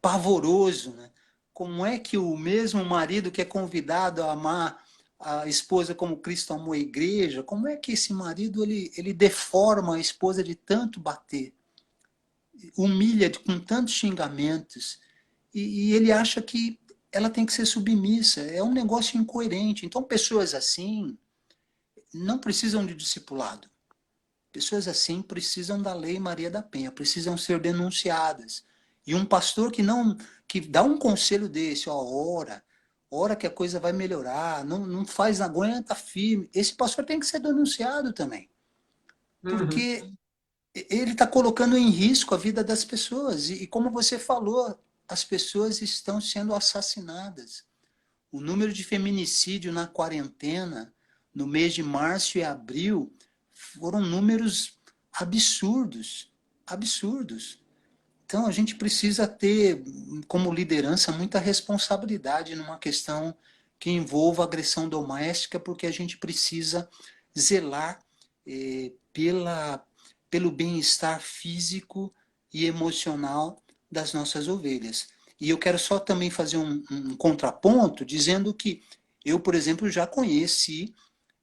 pavoroso, né? Como é que o mesmo marido que é convidado a amar a esposa como Cristo amou a igreja, como é que esse marido ele deforma a esposa de tanto bater, humilha com tantos xingamentos, e ele acha que ela tem que ser submissa, é um negócio incoerente. Então pessoas assim não precisam de discipulado, pessoas assim precisam da Lei Maria da Penha, precisam ser denunciadas. E um pastor que dá um conselho desse, ó, ora que a coisa vai melhorar, não faz, aguenta firme. Esse pastor tem que ser denunciado também. Porque ele está colocando em risco a vida das pessoas. E como você falou, as pessoas estão sendo assassinadas. O número de feminicídio na quarentena, no mês de março e abril, foram números absurdos, absurdos. Então a gente precisa ter, como liderança, muita responsabilidade numa questão que envolva agressão doméstica, porque a gente precisa zelar pelo bem-estar físico e emocional das nossas ovelhas. E eu quero só também fazer um contraponto, dizendo que eu, por exemplo, já conheci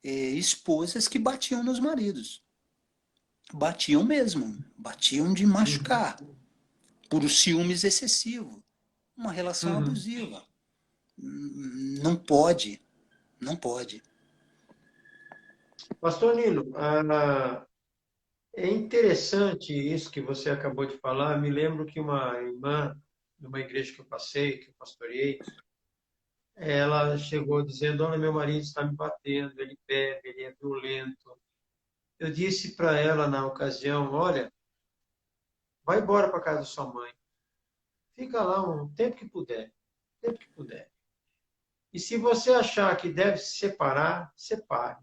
esposas que batiam nos maridos. Batiam mesmo, batiam de machucar, por ciúmes excessivo, uma relação abusiva. Não pode, não pode. Pastor Nino, é interessante isso que você acabou de falar. Me lembro que uma irmã, numa igreja que eu passei, que eu pastoreei, ela chegou dizendo, olha, meu marido está me batendo, ele bebe, ele é violento. Eu disse para ela na ocasião, olha, vai embora para casa da sua mãe. Fica lá um tempo que puder, tempo que puder. E se você achar que deve se separar, separe.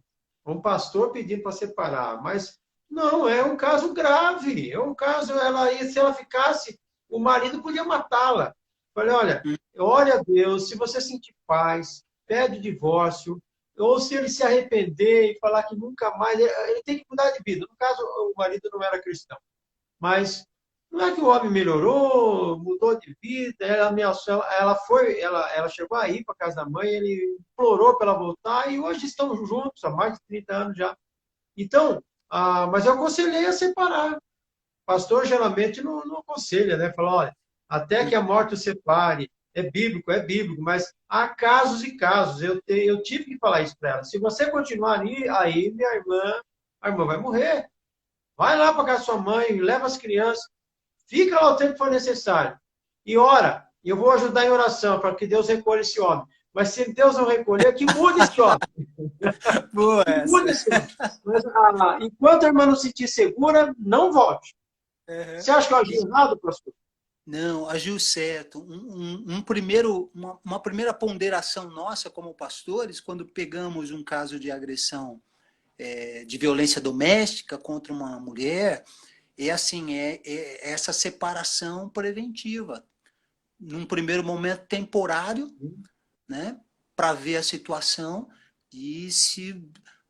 Um pastor pedindo para separar, mas não, é um caso grave. É um caso, se ela ficasse, o marido podia matá-la. Falei, olha, ore a Deus, se você sentir paz, pede o divórcio, ou se ele se arrepender e falar que nunca mais, ele tem que mudar de vida. No caso, o marido não era cristão. Mas não é que o homem melhorou, mudou de vida, ela ameaçou, ela chegou a ir para casa da mãe, ele implorou para ela voltar e hoje estão juntos há mais de 30 anos já. Então, mas eu aconselhei a separar. Pastor geralmente não aconselha, né? Fala, olha, até que a morte o separe, é bíblico, mas há casos e casos. Eu tive que falar isso para ela. Se você continuar ali, aí a irmã vai morrer. Vai lá para casa da sua mãe, leva as crianças, fica lá o tempo que for necessário. E ora, eu vou ajudar em oração para que Deus recolha esse homem. Mas se Deus não recolher, que mude esse homem. Boa Que mude essa. esse homem. Mas, enquanto a irmã não se sentir segura, não volte. Aham. Você acha que eu agi errado, pastor? Não, agiu certo. Uma primeira ponderação nossa como pastores, quando pegamos um caso de agressão, de violência doméstica contra uma mulher, é assim, é essa separação preventiva. Num primeiro momento temporário, né, para ver a situação, e se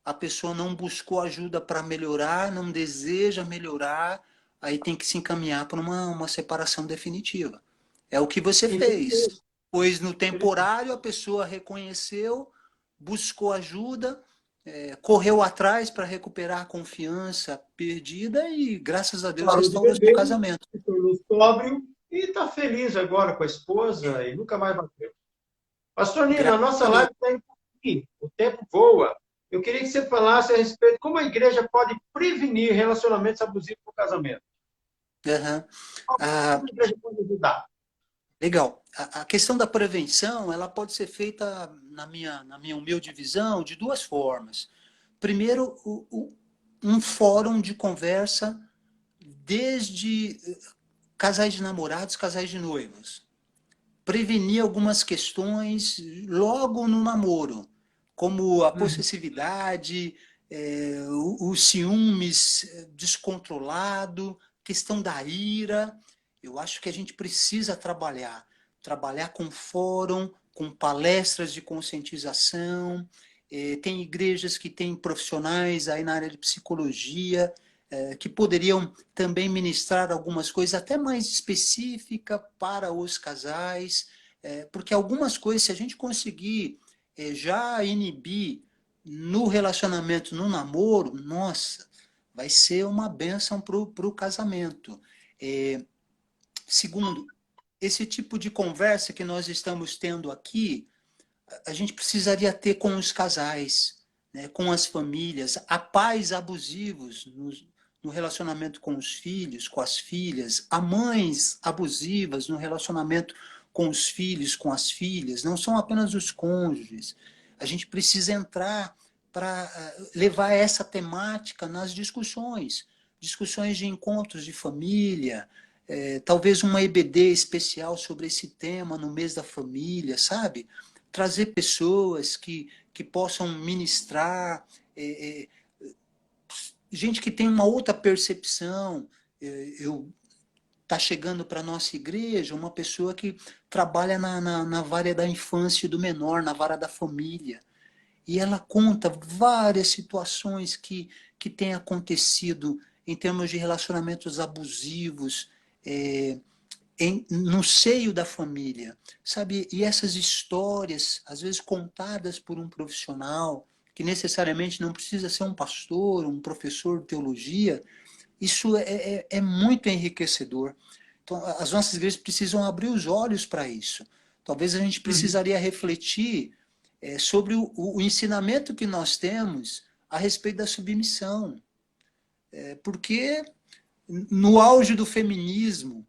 a pessoa não buscou ajuda para melhorar, não deseja melhorar, aí tem que se encaminhar para uma separação definitiva. É o que você Entendi. fez. Pois no temporário a pessoa reconheceu, buscou ajuda, correu atrás para recuperar a confiança perdida e, graças a Deus, Parou de restaurou seu beber, casamento. se tornou sóbrio e está feliz agora com a esposa e nunca mais bateu. Pastor Nino, a Graças nossa a Deus. live está indo por aqui. O tempo voa. Eu queria que você falasse a respeito de como a igreja pode prevenir relacionamentos abusivos no casamento. Uhum. Ah, Como a igreja pode ajudar? legal. A questão da prevenção, ela pode ser feita, na minha humilde visão, de duas formas. Primeiro, um fórum de conversa desde casais de namorados, casais de noivos. Prevenir algumas questões logo no namoro, como a Uhum. possessividade, os ciúmes descontrolado, questão da ira. Eu acho que a gente precisa trabalhar com fórum, com palestras de conscientização. Tem igrejas que têm profissionais aí na área de psicologia, que poderiam também ministrar algumas coisas até mais específicas para os casais, porque algumas coisas, se a gente conseguir já inibir no relacionamento, no namoro, nossa, vai ser uma bênção para o casamento. Segundo, esse tipo de conversa que nós estamos tendo aqui, a gente precisaria ter com os casais, né, com as famílias, há pais abusivos no relacionamento com os filhos, com as filhas, há mães abusivas no relacionamento com os filhos, com as filhas, não são apenas os cônjuges. A gente precisa entrar para levar essa temática nas discussões, discussões de encontros de família, talvez uma EBD especial sobre esse tema no mês da família, sabe? Trazer pessoas que possam ministrar, gente que tem uma outra percepção. Está chegando para a nossa igreja uma pessoa que trabalha na vara da infância e do menor, na vara da família. E ela conta várias situações que têm acontecido em termos de relacionamentos abusivos, no seio da família, sabe? E essas histórias, às vezes contadas por um profissional, que necessariamente não precisa ser um pastor, um professor de teologia, isso é muito enriquecedor. Então, as nossas igrejas precisam abrir os olhos para isso. Talvez a gente Uhum. precisaria refletir sobre o ensinamento que nós temos a respeito da submissão. Porque no auge do feminismo,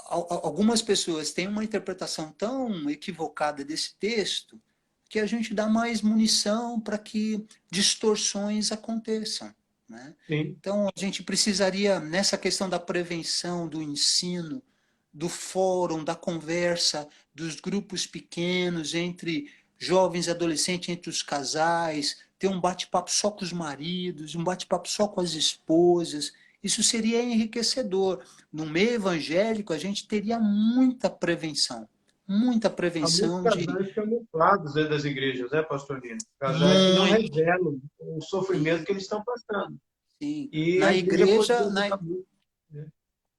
algumas pessoas têm uma interpretação tão equivocada desse texto que a gente dá mais munição para que distorções aconteçam, né? Sim. Então, a gente precisaria, nessa questão da prevenção, do ensino, do fórum, da conversa, dos grupos pequenos, entre jovens e adolescentes, entre os casais, ter um bate-papo só com os maridos, um bate-papo só com as esposas. Isso seria enriquecedor. No meio evangélico, a gente teria muita Há muitos prevenção de casais camuflados dentro das igrejas, né, pastor Nino? Casais que não muito, revelam o sofrimento sim, que eles estão passando. sim. E a igreja poderia Na, ajudar muito, né?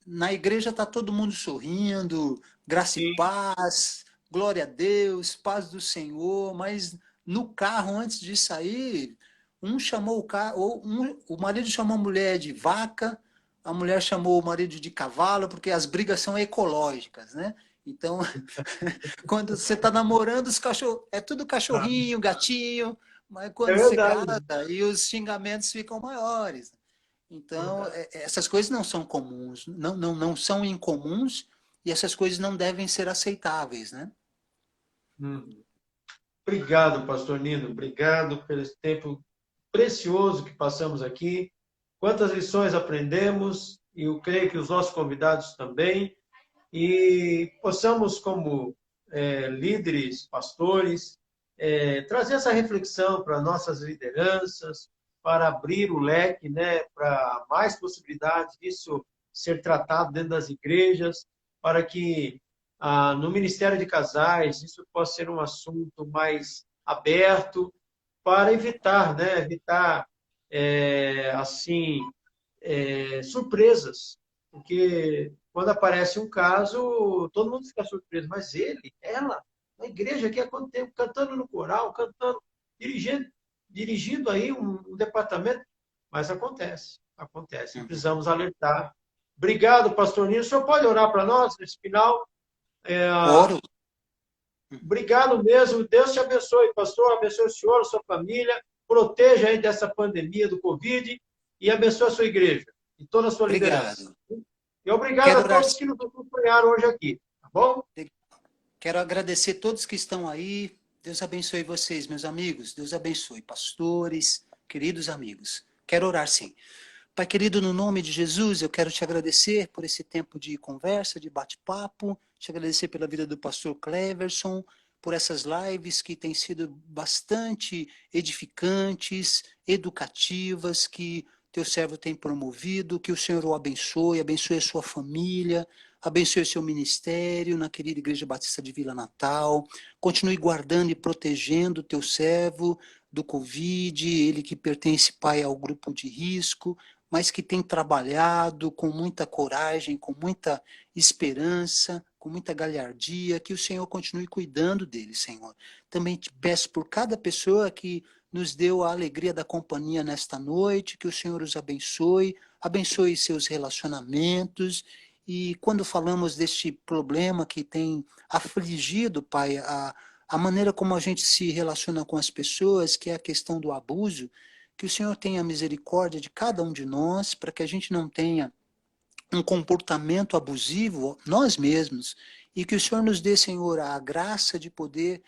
na igreja está todo mundo sorrindo, graça e Sim, paz, glória a Deus, paz do Senhor, mas no carro, antes de sair, o marido chamou a mulher de vaca, a mulher chamou o marido de cavalo, porque as brigas são ecológicas, né? Então, quando você está namorando, os cachorros, é tudo tá. cachorrinho, gatinho, mas É quando você verdade. casa, e os xingamentos ficam maiores. Então, Verdade. essas coisas não são comuns, não são incomuns, e essas coisas não devem ser aceitáveis, né? Hum. Obrigado, pastor Nino. Obrigado pelo esse tempo precioso que passamos aqui. quantas lições aprendemos, e eu creio que os nossos convidados também, e possamos, como líderes, pastores, trazer essa reflexão para nossas lideranças, para abrir o leque, né, para mais possibilidades disso ser tratado dentro das igrejas, para que no Ministério de Casais isso possa ser um assunto mais aberto, para evitar, né, evitar assim surpresas, porque quando aparece um caso, todo mundo fica surpreso, mas ele, ela, na igreja aqui há quanto tempo, cantando no coral, cantando, dirigindo aí um departamento, mas acontece, acontece, Uhum. precisamos alertar. Obrigado, pastor Nino. O senhor pode orar para nós nesse final? Oro. Obrigado mesmo. Deus te abençoe, pastor. Abençoe o senhor, a sua família. Proteja aí dessa pandemia do Covid e abençoe a sua igreja e toda a sua liderança. Obrigado. E obrigado Quero a orar. todos que nos acompanharam hoje aqui, tá bom? Quero agradecer a todos que estão aí. Deus abençoe vocês, meus amigos. Deus abençoe, pastores, queridos amigos. Quero orar, sim. Pai querido, no nome de Jesus, eu quero te agradecer por esse tempo de conversa, de bate-papo, te agradecer pela vida do pastor Cleverson, por essas lives que têm sido bastante edificantes, educativas, que teu servo tem promovido, que o Senhor o abençoe, abençoe a sua família, abençoe o seu ministério na querida Igreja Batista de Vila Natal, continue guardando e protegendo o teu servo do Covid, ele que pertence, Pai, ao grupo de risco, mas que tem trabalhado com muita coragem, com muita esperança, com muita galhardia, que o Senhor continue cuidando dele, Senhor. Também te peço por cada pessoa que nos deu a alegria da companhia nesta noite, que o Senhor os abençoe, abençoe seus relacionamentos, e quando falamos deste problema que tem afligido, Pai, a maneira como a gente se relaciona com as pessoas, que é a questão do abuso, que o Senhor tenha misericórdia de cada um de nós, para que a gente não tenha um comportamento abusivo, nós mesmos, e que o Senhor nos dê, Senhor, a graça de poder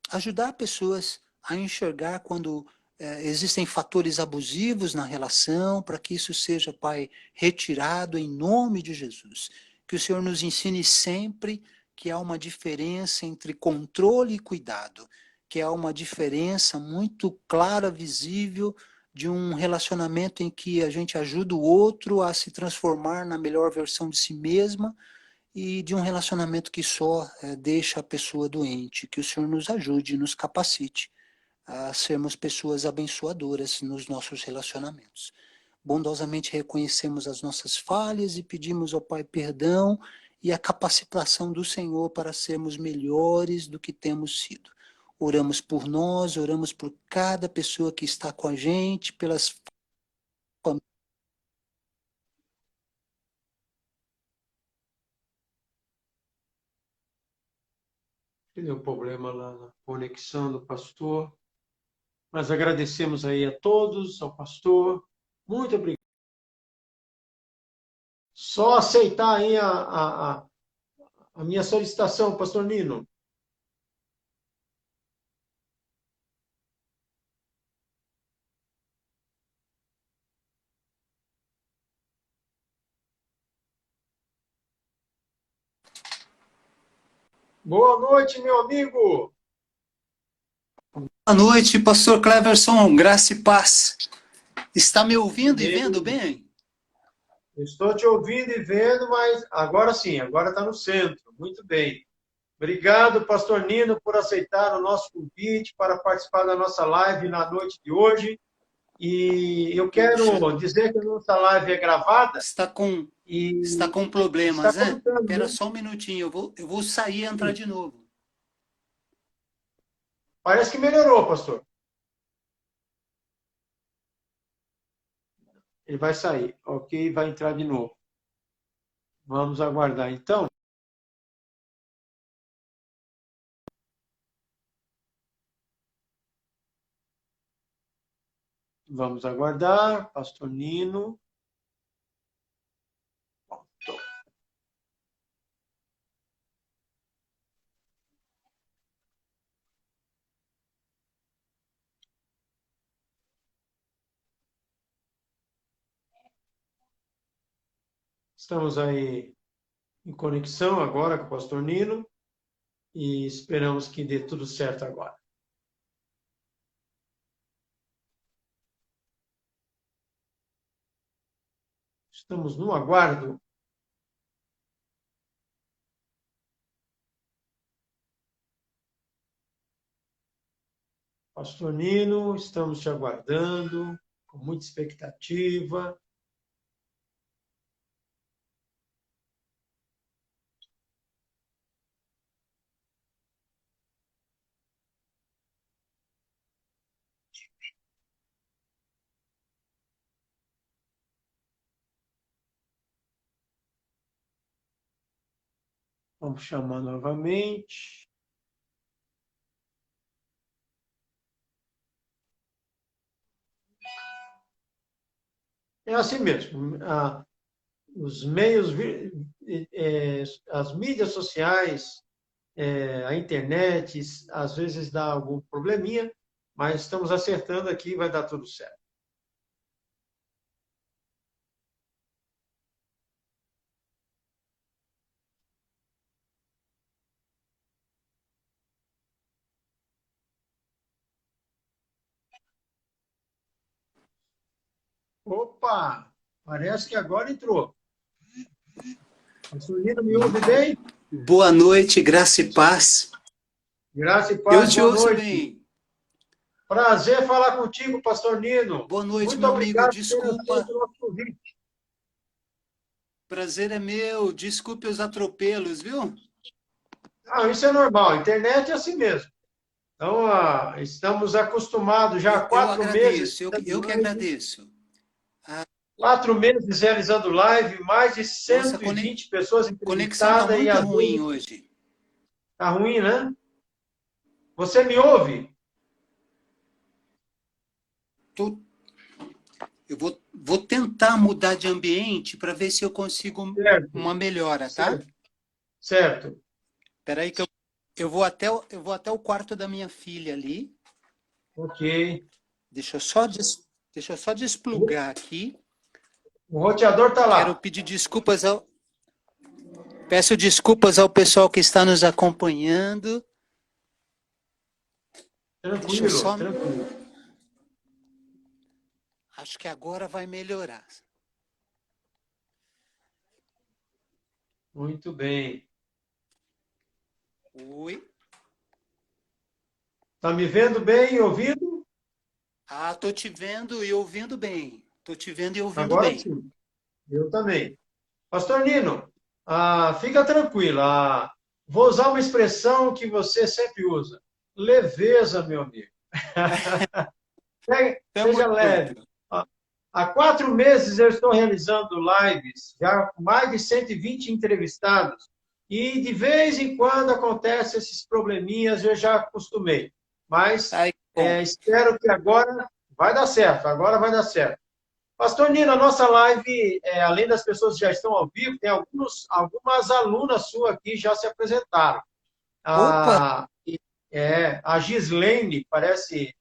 ajudar pessoas a enxergar quando existem fatores abusivos na relação, para que isso seja, Pai, retirado em nome de Jesus. Que o Senhor nos ensine sempre que há uma diferença entre controle e cuidado, que há uma diferença muito clara, visível, de um relacionamento em que a gente ajuda o outro a se transformar na melhor versão de si mesma, e de um relacionamento que só deixa a pessoa doente. Que o Senhor nos ajude, nos capacite a sermos pessoas abençoadoras nos nossos relacionamentos. Bondosamente reconhecemos as nossas falhas e pedimos ao Pai perdão e a capacitação do Senhor para sermos melhores do que temos sido. Oramos por nós, oramos por cada pessoa que está com a gente, pelas famílias. Deu problema lá na conexão do pastor. Nós agradecemos aí a todos, ao pastor. Muito obrigado. Só aceitar aí a minha solicitação, pastor Nino. Boa noite, meu amigo. Boa noite, pastor Cleverson, graça e paz. Está me ouvindo e vendo Amém. bem? Estou te ouvindo e vendo, mas agora sim, agora está no centro. Muito bem. Obrigado, pastor Nino, por aceitar o nosso convite para participar da nossa live na noite de hoje. E eu Puxa, quero dizer que a nossa live é gravada está com, está e com está problemas, né? contando, Espera né? só um minutinho, eu vou sair e entrar Sim. de novo. Parece que melhorou, pastor. Ele vai sair, ok? Vai entrar de novo. Vamos aguardar, então. Vamos aguardar, pastor Nino. Estamos aí em conexão agora com o pastor Nino e esperamos que dê tudo certo agora. Estamos no aguardo. Pastor Nino, estamos te aguardando com muita expectativa. Vamos chamar novamente. É assim mesmo. Os meios, as mídias sociais, a internet, às vezes dá algum probleminha, mas estamos acertando aqui e vai dar tudo certo. Opa! Parece que agora entrou. Pastor Nino, me ouve bem? Boa noite, graça e paz. Graça e Eu paz, te boa ouço noite. bem. Prazer falar contigo, Pastor Nino. Boa noite, Muito meu amigo. obrigado por ter Desculpa. aceito o nosso convite. Prazer é meu. Desculpe os atropelos, viu? Isso é normal. A internet é assim mesmo. Então, estamos acostumados já há Eu 4 meses. agradeço, eu que agradeço. 4 meses realizando live, mais de Nossa, 120 pessoas conexão está entrevistadas e muito às ruim vezes hoje. tá ruim, né? Você me ouve? Eu vou tentar mudar de ambiente para ver se eu consigo Certo, uma melhora, tá? certo. Espera aí que eu vou até o quarto da minha filha ali. Ok. Deixa eu só desplugar aqui. O roteador está Quero lá. pedir desculpas Peço desculpas ao pessoal que está nos acompanhando. Deixa eu só... Tranquilo. Acho que agora vai melhorar. Muito bem. Oi. Tá me vendo bem e ouvindo? Tô te vendo e ouvindo bem. Tô te vendo e ouvindo Agora bem. sim. Eu também. Pastor Nino, fica tranquilo. Vou usar uma expressão que você sempre usa. Leveza, meu amigo. Seja leve. Junto. Há 4 meses eu estou realizando lives, já com mais de 120 entrevistados, e de vez em quando acontecem esses probleminhas, eu já acostumei. Mas espero que agora vai dar certo, agora vai dar certo. Pastor Nino, a nossa live, além das pessoas que já estão ao vivo, tem algumas alunas suas aqui já se apresentaram. Opa! A Gislaine, parece,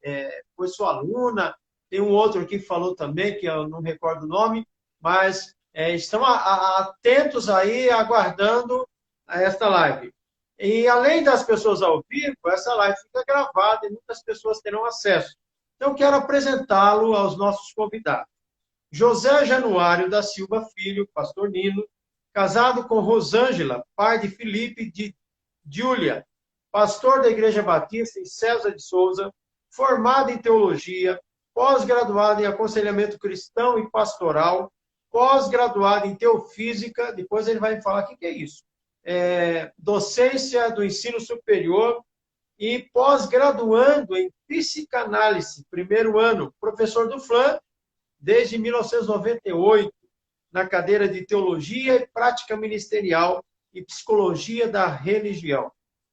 foi sua aluna. Tem um outro aqui que falou também, que eu não recordo o nome, mas estão atentos aí, aguardando esta live. E além das pessoas ao vivo, essa live fica gravada e muitas pessoas terão acesso. Então, quero apresentá-lo aos nossos convidados. José Januário da Silva Filho, pastor Nino, casado com Rosângela, pai de Felipe e de Júlia, pastor da Igreja Batista em César de Souza, formado em teologia, pós-graduado em aconselhamento cristão e pastoral, pós-graduado em teofísica, depois ele vai falar o que é isso, docência do ensino superior e pós-graduando em psicanálise, primeiro ano, professor do FLAM, desde 1998, na cadeira de Teologia e Prática Ministerial e Psicologia da Religião.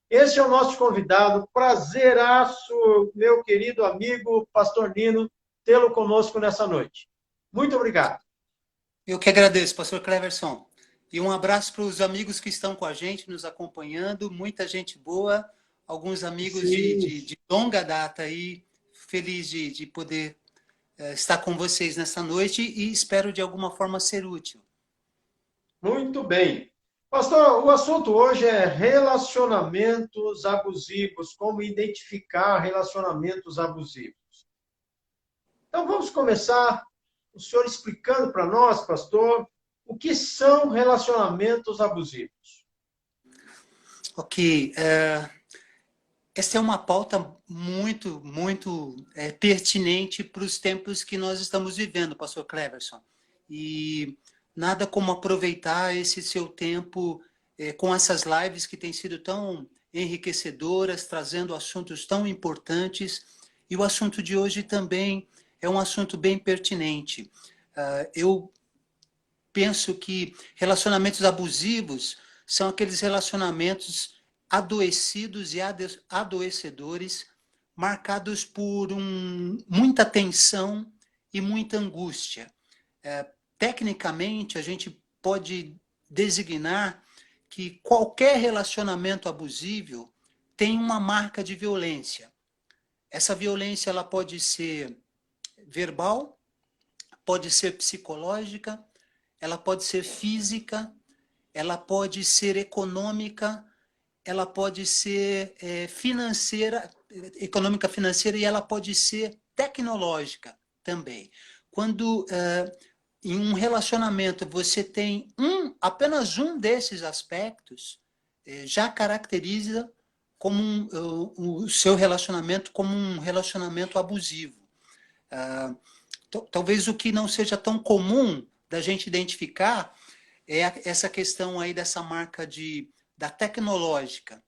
Esse é o nosso convidado. Prazeraço, meu querido amigo pastor Nino, tê-lo conosco nessa noite. Muito obrigado. Eu que agradeço, pastor Cleverson. E um abraço para os amigos que estão com a gente, nos acompanhando. Muita gente boa, alguns amigos de longa data aí. Feliz de poder estar com vocês nessa noite e espero de alguma forma ser útil. Muito bem. Pastor, o assunto hoje é relacionamentos abusivos, como identificar relacionamentos abusivos. Então, vamos começar o senhor explicando para nós, pastor, o que são relacionamentos abusivos. Ok. Essa é uma pauta muito pertinente para os tempos que nós estamos vivendo, pastor Cleverson. E nada como aproveitar esse seu tempo com essas lives que têm sido tão enriquecedoras, trazendo assuntos tão importantes. E o assunto de hoje também é um assunto bem pertinente. Eu penso que relacionamentos abusivos são aqueles relacionamentos adoecidos e adoecedores, marcados por muita tensão e muita angústia. Tecnicamente, a gente pode designar que qualquer relacionamento abusivo tem uma marca de violência. Essa violência ela pode ser verbal, pode ser psicológica, ela pode ser física, ela pode ser econômica, ela pode ser financeira, econômica financeira, e ela pode ser tecnológica também. Quando em um relacionamento você tem apenas um desses aspectos, já caracteriza como o seu relacionamento como um relacionamento abusivo. Talvez o que não seja tão comum da gente identificar é essa questão aí dessa marca da tecnológica.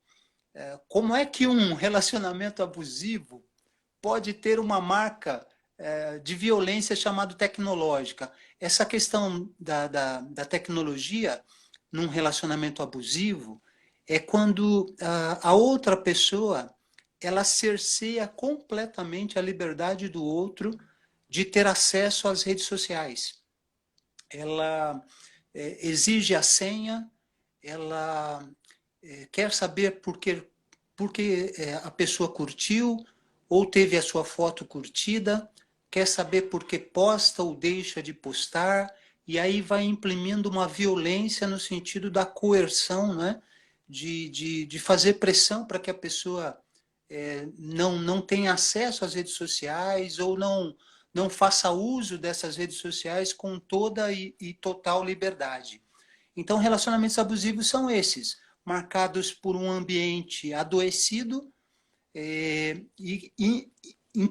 Como é que um relacionamento abusivo pode ter uma marca de violência chamada tecnológica? Essa questão da tecnologia num relacionamento abusivo é quando a outra pessoa ela cerceia completamente a liberdade do outro de ter acesso às redes sociais. Ela exige a senha, ela quer saber por que a pessoa curtiu ou teve a sua foto curtida, quer saber por que posta ou deixa de postar, e aí vai imprimindo uma violência no sentido da coerção, né? de fazer pressão para que a pessoa não tenha acesso às redes sociais ou não faça uso dessas redes sociais com toda e total liberdade. Então, relacionamentos abusivos são esses, marcados por um ambiente adoecido em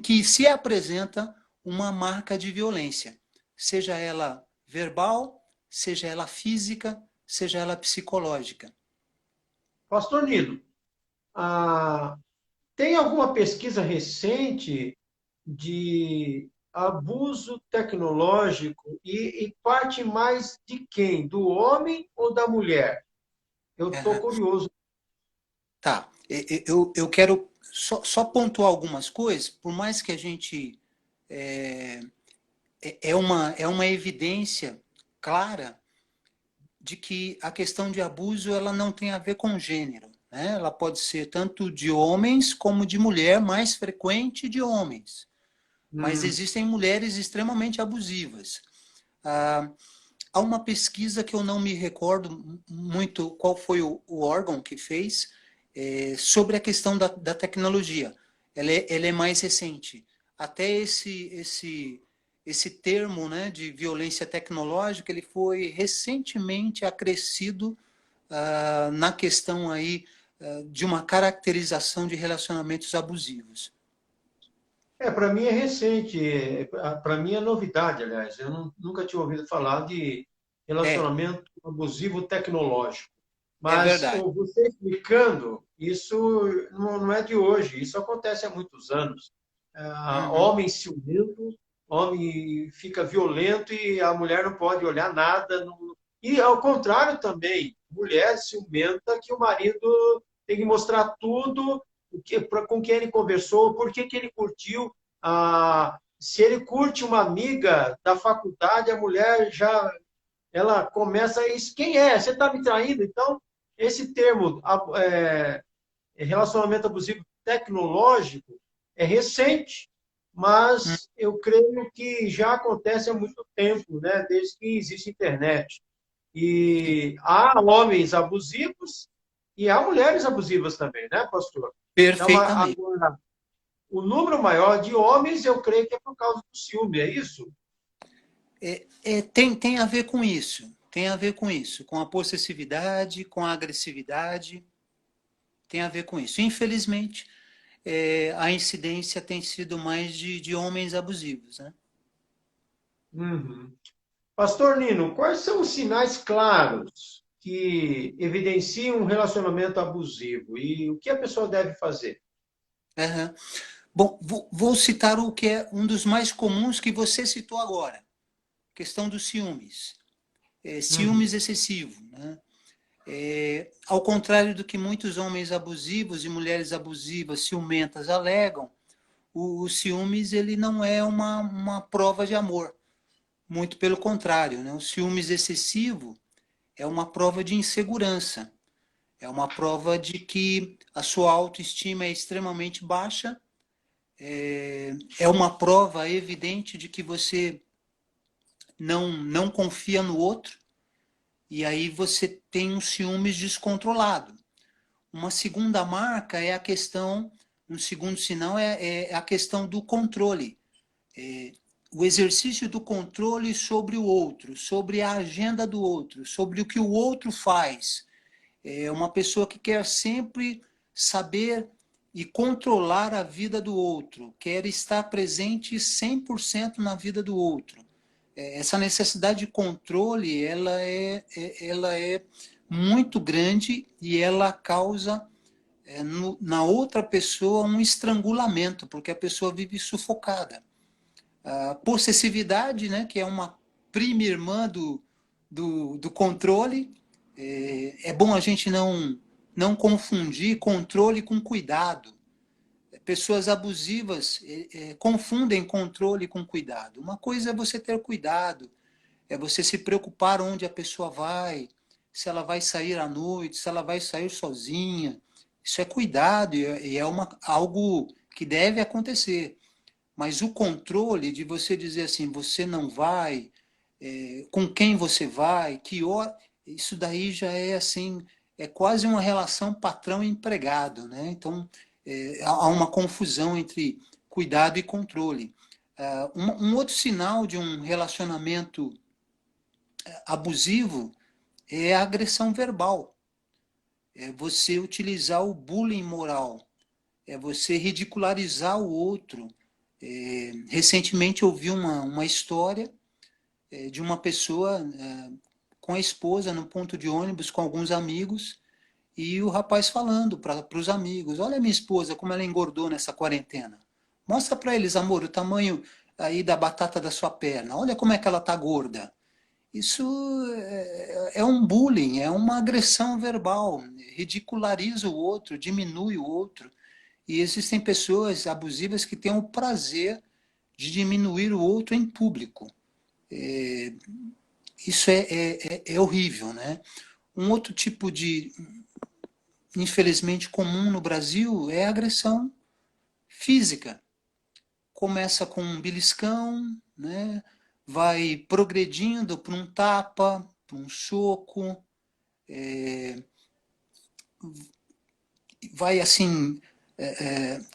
que se apresenta uma marca de violência, seja ela verbal, seja ela física, seja ela psicológica. Pastor Nino, tem alguma pesquisa recente de abuso tecnológico e parte mais de quem? Do homem ou da mulher? Eu estou curioso. Tá, eu quero só pontuar algumas coisas, por mais que a gente é uma evidência clara de que a questão de abuso ela não tem a ver com gênero, né? Ela pode ser tanto de homens como de mulher, mais frequente de homens. Mas existem mulheres extremamente abusivas. Há uma pesquisa que eu não me recordo muito qual foi o órgão que fez sobre a questão da tecnologia. Ela é mais recente. Até esse termo, né, de violência tecnológica, ele foi recentemente acrescido na questão aí de uma caracterização de relacionamentos abusivos. Para mim é recente, para mim é novidade, aliás. Eu nunca tinha ouvido falar de relacionamento abusivo tecnológico. É Mas verdade. você explicando, isso não é de hoje, isso acontece há muitos anos. Homem ciumento, homem fica violento e a mulher não pode olhar nada. E ao contrário também, mulher ciumenta que o marido tem que mostrar tudo com quem ele conversou, por que ele curtiu. Se ele curte uma amiga da faculdade, a mulher já ela começa a isso. Quem é? Você está me traindo? Então, esse termo, relacionamento abusivo tecnológico, é recente, mas eu creio que já acontece há muito tempo, né? Desde que existe internet. E há homens abusivos e há mulheres abusivas também, né, pastor? Então, Perfeitamente. agora, o número maior de homens, eu creio que é por causa do ciúme, é isso? Tem a ver com isso. Tem a ver com isso, com a possessividade, com a agressividade, tem a ver com isso. Infelizmente, a incidência tem sido mais de homens abusivos, né? Uhum. Pastor Nino, quais são os sinais claros que evidenciam um relacionamento abusivo e o que a pessoa deve fazer? Aham. Bom, vou citar o que é um dos mais comuns que você citou agora, questão dos ciúmes. Ciúmes Uhum. excessivo, né? Ao contrário do que muitos homens abusivos e mulheres abusivas, ciumentas alegam, o ciúmes ele não é uma prova de amor. Muito pelo contrário, né? O ciúmes excessivo é uma prova de insegurança, é uma prova de que a sua autoestima é extremamente baixa, é uma prova evidente de que você não confia no outro, e aí você tem um ciúmes descontrolado. Uma segunda marca é a questão, um segundo sinal é a questão do controle. O exercício do controle sobre o outro, sobre a agenda do outro, sobre o que o outro faz. É uma pessoa que quer sempre saber e controlar a vida do outro, quer estar presente 100% na vida do outro. Essa necessidade de controle, ela é muito grande e ela causa na outra pessoa um estrangulamento, porque a pessoa vive sufocada. A possessividade, né, que é uma prima irmã do controle, é bom a gente não confundir controle com cuidado. Pessoas abusivas confundem controle com cuidado. Uma coisa é você ter cuidado, é você se preocupar onde a pessoa vai, se ela vai sair à noite, se ela vai sair sozinha. Isso é cuidado e é algo que deve acontecer. Mas o controle de você dizer assim, você não vai, com quem você vai, que hora, isso daí já é assim, é quase uma relação patrão-empregado, né? Então, há uma confusão entre cuidado e controle. Um outro sinal de um relacionamento abusivo é a agressão verbal. É você utilizar o bullying moral. É você ridicularizar o outro. Recentemente eu vi uma história de uma pessoa com a esposa no ponto de ônibus com alguns amigos e o rapaz falando para os amigos, olha minha esposa como ela engordou nessa quarentena. Mostra para eles, amor, o tamanho aí da batata da sua perna. Olha como é que ela está gorda. Isso é um bullying, é uma agressão verbal, ridiculariza o outro, diminui o outro. E existem pessoas abusivas que têm o prazer de diminuir o outro em público. Isso é horrível, né? Um outro tipo de, infelizmente, comum no Brasil é a agressão física. Começa com um beliscão, né? Vai progredindo para um tapa, para um soco, vai assim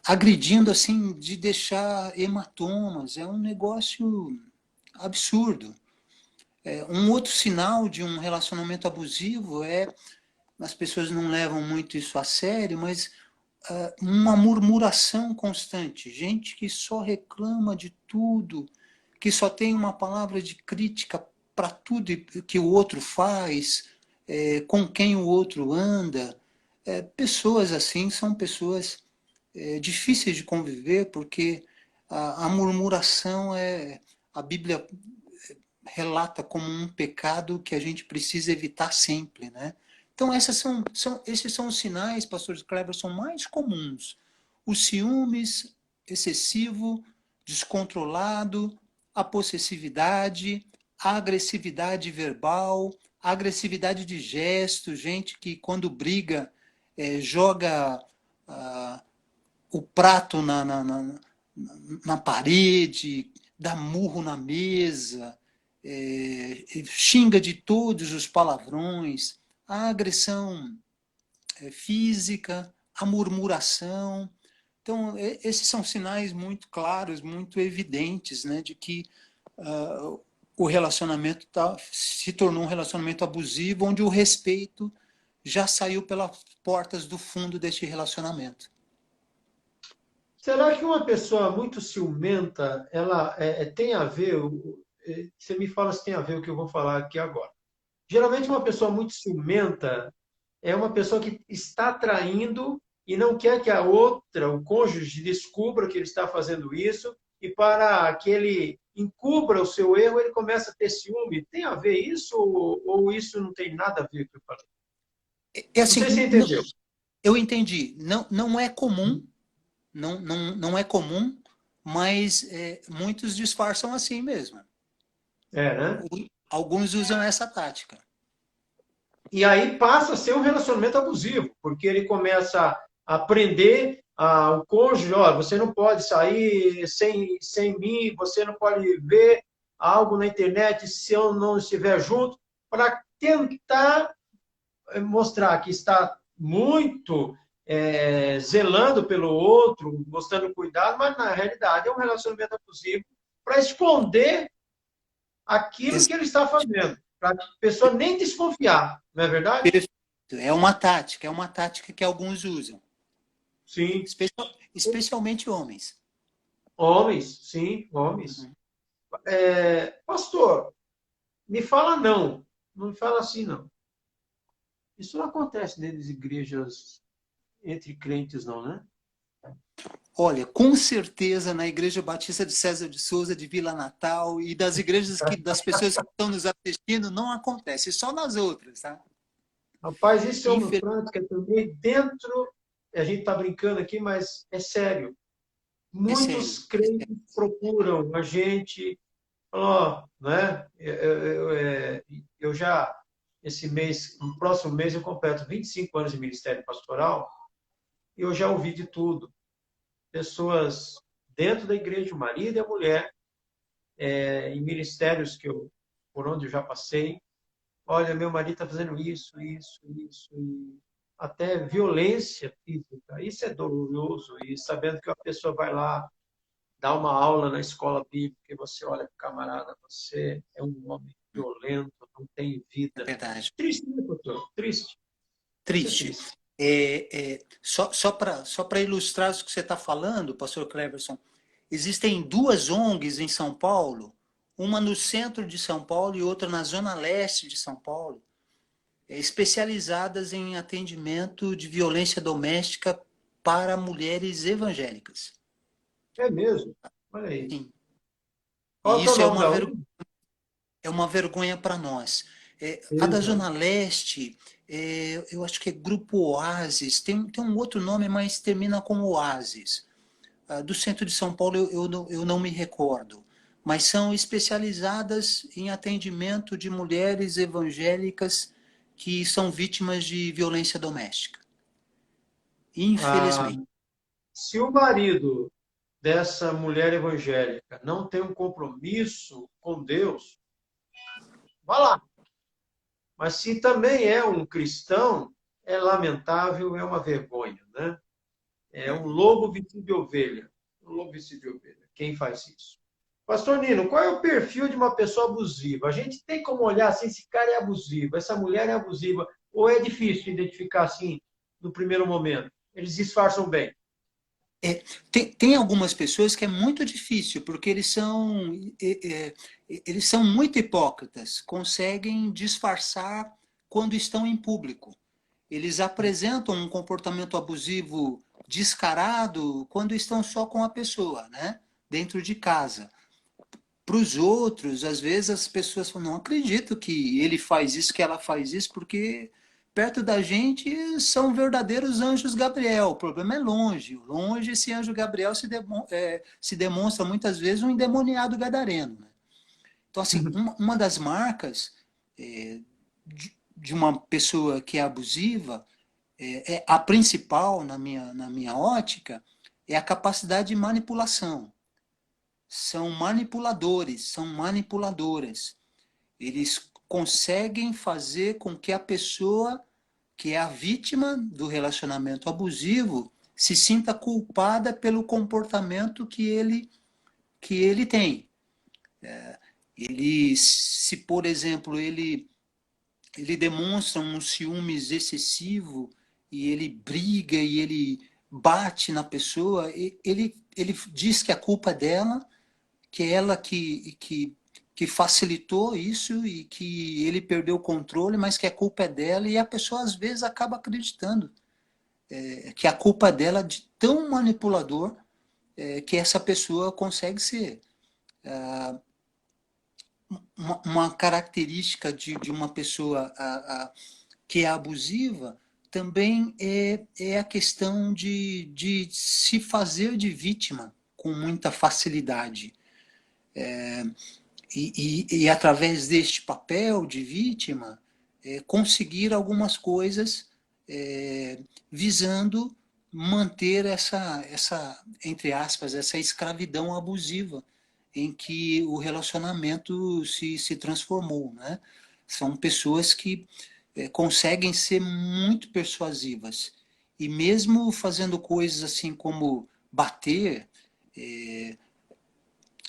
agredindo assim de deixar hematomas. É um negócio absurdo. Um outro sinal de um relacionamento abusivo as pessoas não levam muito isso a sério, mas uma murmuração constante, gente que só reclama de tudo, que só tem uma palavra de crítica para tudo que o outro faz, com quem o outro anda. Pessoas assim são pessoas difíceis de conviver, porque a murmuração a Bíblia relata como um pecado que a gente precisa evitar sempre, né? Então, esses são os sinais, pastor Cleverson, mais comuns. O ciúmes excessivo, descontrolado, a possessividade, a agressividade verbal, a agressividade de gesto, gente que quando briga joga o prato na parede, dá murro na mesa, xinga de todos os palavrões, a agressão física, a murmuração. Então, esses são sinais muito claros, muito evidentes, né, de que o relacionamento se tornou um relacionamento abusivo, onde o respeito já saiu pelas portas do fundo deste relacionamento. Será que uma pessoa muito ciumenta, ela tem a ver, você me fala se tem a ver o que eu vou falar aqui agora. Geralmente uma pessoa muito ciumenta é uma pessoa que está traindo e não quer que a outra, o cônjuge, descubra que ele está fazendo isso, e para que ele encubra o seu erro, ele começa a ter ciúme. Tem a ver isso ou isso não tem nada a ver com o que eu falei? É Não sei se assim, você entendeu. eu entendi. Não é comum, não é comum, mas muitos disfarçam assim mesmo. Né? Alguns usam essa tática. E aí passa a ser um relacionamento abusivo, porque ele começa a prender o cônjuge, ó, você não pode sair sem mim, você não pode ver algo na internet se eu não estiver junto, para tentar mostrar que está muito zelando pelo outro, mostrando cuidado, mas na realidade é um relacionamento abusivo para esconder aquilo que ele está fazendo, para a pessoa nem desconfiar, não é verdade? Perfeito. É uma tática que alguns usam. Sim. Especialmente homens. Homens, sim, homens. Uhum. Pastor, me fala não me fala assim não. Isso não acontece dentro das igrejas entre crentes não, né? Olha, com certeza na Igreja Batista de César de Souza, de Vila Natal, e das igrejas das pessoas que estão nos assistindo, não acontece, só nas outras, tá? Rapaz, isso é uma prática também dentro, a gente está brincando aqui, mas é sério. Muitos crentes procuram a gente, falam, né? Eu já, esse mês, no próximo mês, eu completo 25 anos de ministério pastoral, e eu já ouvi de tudo. Pessoas dentro da igreja, o marido e a mulher, em ministérios por onde eu já passei, olha, meu marido está fazendo isso, e até violência física. Isso é doloroso, e sabendo que a pessoa vai lá dar uma aula na escola bíblica e você olha para o camarada, você é um homem violento, não tem vida. É verdade. Triste, né, doutor? Triste. Triste. Só para ilustrar o que você está falando, pastor Cleverson, existem duas ONGs em São Paulo, uma no centro de São Paulo e outra na zona leste de São Paulo, especializadas em atendimento de violência doméstica para mulheres evangélicas. É mesmo? Olha aí. Sim. Qual E que é o isso nome é uma vergonha para nós. A da Zona Leste, eu acho que é Grupo Oasis, tem um outro nome, mas termina com Oasis. Do centro de São Paulo eu não me recordo, mas são especializadas em atendimento de mulheres evangélicas que são vítimas de violência doméstica. Infelizmente. Se o marido dessa mulher evangélica não tem um compromisso com Deus, vá lá. Mas se também é um cristão, é lamentável, é uma vergonha, né? É um lobo vestido de ovelha. Um lobo vestido de ovelha. Quem faz isso? Pastor Nino, qual é o perfil de uma pessoa abusiva? A gente tem como olhar assim, esse cara é abusivo, essa mulher é abusiva, ou é difícil identificar assim no primeiro momento? Eles disfarçam bem. Tem algumas pessoas que é muito difícil, porque eles são muito hipócritas, conseguem disfarçar quando estão em público. Eles apresentam um comportamento abusivo descarado quando estão só com a pessoa, né? Dentro de casa. Para os outros, às vezes as pessoas falam, não acredito que ele faz isso, que ela faz isso, porque perto da gente são verdadeiros anjos Gabriel. O problema é longe. Longe esse anjo Gabriel se demonstra muitas vezes um endemoniado gadareno. Né? Então, assim, uma das marcas de uma pessoa que é abusiva, a principal, na minha ótica, é a capacidade de manipulação. São manipuladores, são manipuladoras. Eles conseguem fazer com que a pessoa que é a vítima do relacionamento abusivo se sinta culpada pelo comportamento que ele tem. Ele, se por exemplo, ele demonstra um ciúmes excessivo e ele briga e ele bate na pessoa, ele diz que a culpa é dela, que é ela que facilitou isso e que ele perdeu o controle, mas que a culpa é dela, e a pessoa às vezes acaba acreditando que a culpa é dela, de tão manipulador que essa pessoa consegue ser. Uma característica de uma pessoa que é abusiva também é a questão de se fazer de vítima com muita facilidade. E através deste papel de vítima, conseguir algumas coisas visando manter entre aspas, essa escravidão abusiva em que o relacionamento se transformou, né? São pessoas que conseguem ser muito persuasivas. E mesmo fazendo coisas assim como bater,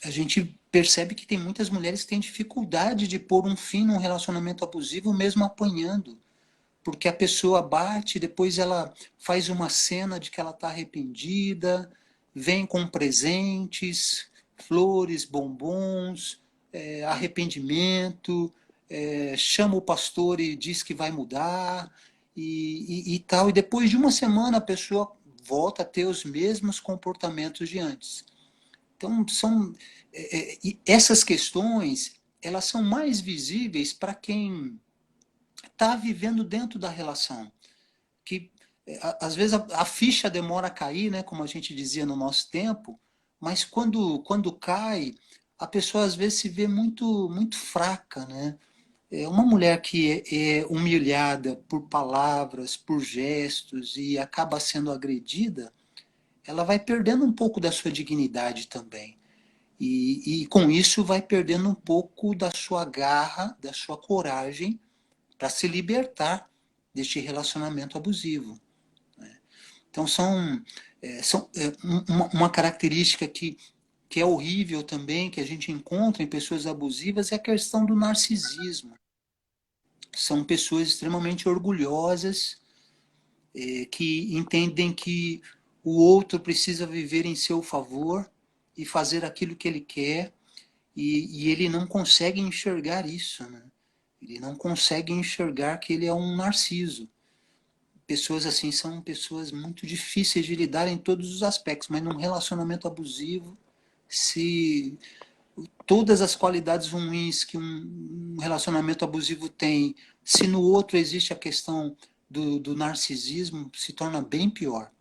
a gente percebe que tem muitas mulheres que têm dificuldade de pôr um fim num relacionamento abusivo, mesmo apanhando. Porque a pessoa bate, depois ela faz uma cena de que ela está arrependida, vem com presentes, flores, bombons, arrependimento, chama o pastor e diz que vai mudar, e tal. E depois de uma semana a pessoa volta a ter os mesmos comportamentos de antes. Então, essas questões, elas são mais visíveis para quem está vivendo dentro da relação. Que, às vezes, a ficha demora a cair, né, como a gente dizia no nosso tempo, mas quando cai, a pessoa, às vezes, se vê muito, muito fraca, né? Uma mulher que é humilhada por palavras, por gestos, e acaba sendo agredida, ela vai perdendo um pouco da sua dignidade também. E com isso vai perdendo um pouco da sua garra, da sua coragem para se libertar deste relacionamento abusivo. Então uma característica que é horrível também, que a gente encontra em pessoas abusivas, é a questão do narcisismo. São pessoas extremamente orgulhosas, que entendem que o outro precisa viver em seu favor e fazer aquilo que ele quer, e ele não consegue enxergar isso, né? Ele não consegue enxergar que ele é um narciso. Pessoas assim são pessoas muito difíceis de lidar em todos os aspectos, mas num relacionamento abusivo, se todas as qualidades ruins que um relacionamento abusivo tem, se no outro existe a questão do narcisismo, se torna bem pior.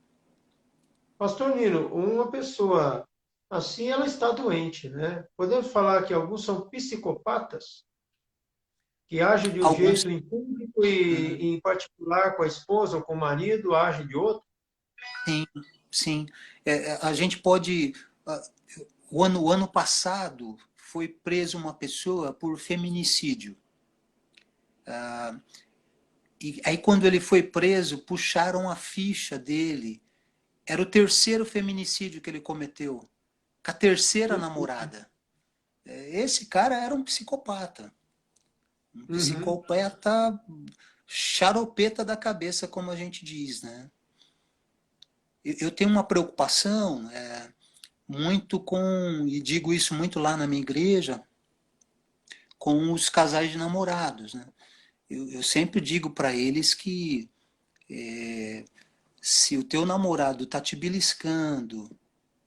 Pastor Nino, uma pessoa assim, ela está doente, né? Podemos falar que alguns são psicopatas, que agem de um Alguns, jeito em público e em particular com a esposa ou com o marido, agem de outro. sim, sim. A gente pode... O ano passado foi preso uma pessoa por feminicídio. E aí, quando ele foi preso, puxaram a ficha dele. Era o terceiro feminicídio que ele cometeu, com a terceira namorada. Esse cara era um psicopata. Um Uhum. psicopata charopeta da cabeça, como a gente diz, né? Eu tenho uma preocupação muito com, e digo isso muito lá na minha igreja, com os casais de namorados, né? Eu sempre digo para eles que se o teu namorado está te beliscando,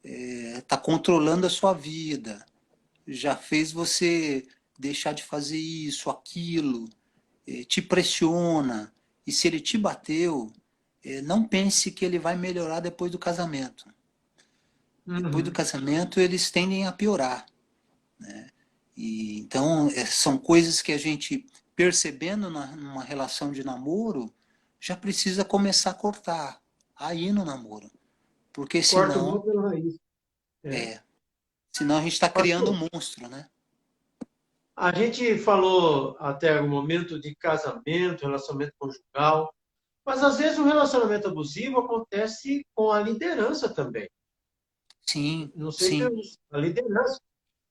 está controlando a sua vida, já fez você deixar de fazer isso, aquilo, te pressiona, e se ele te bateu, não pense que ele vai melhorar depois do casamento. Depois do Uhum. casamento, eles tendem a piorar. E, então, são coisas que a gente, percebendo numa relação de namoro, já precisa começar a cortar, aí no namoro. Porque Corta o mal senão, pela raiz. É. senão a gente está criando Pastor, um monstro, né? A gente falou até o momento de casamento, relacionamento conjugal, mas às vezes o relacionamento abusivo acontece com a liderança também. Sim, Não sei se sim. a liderança,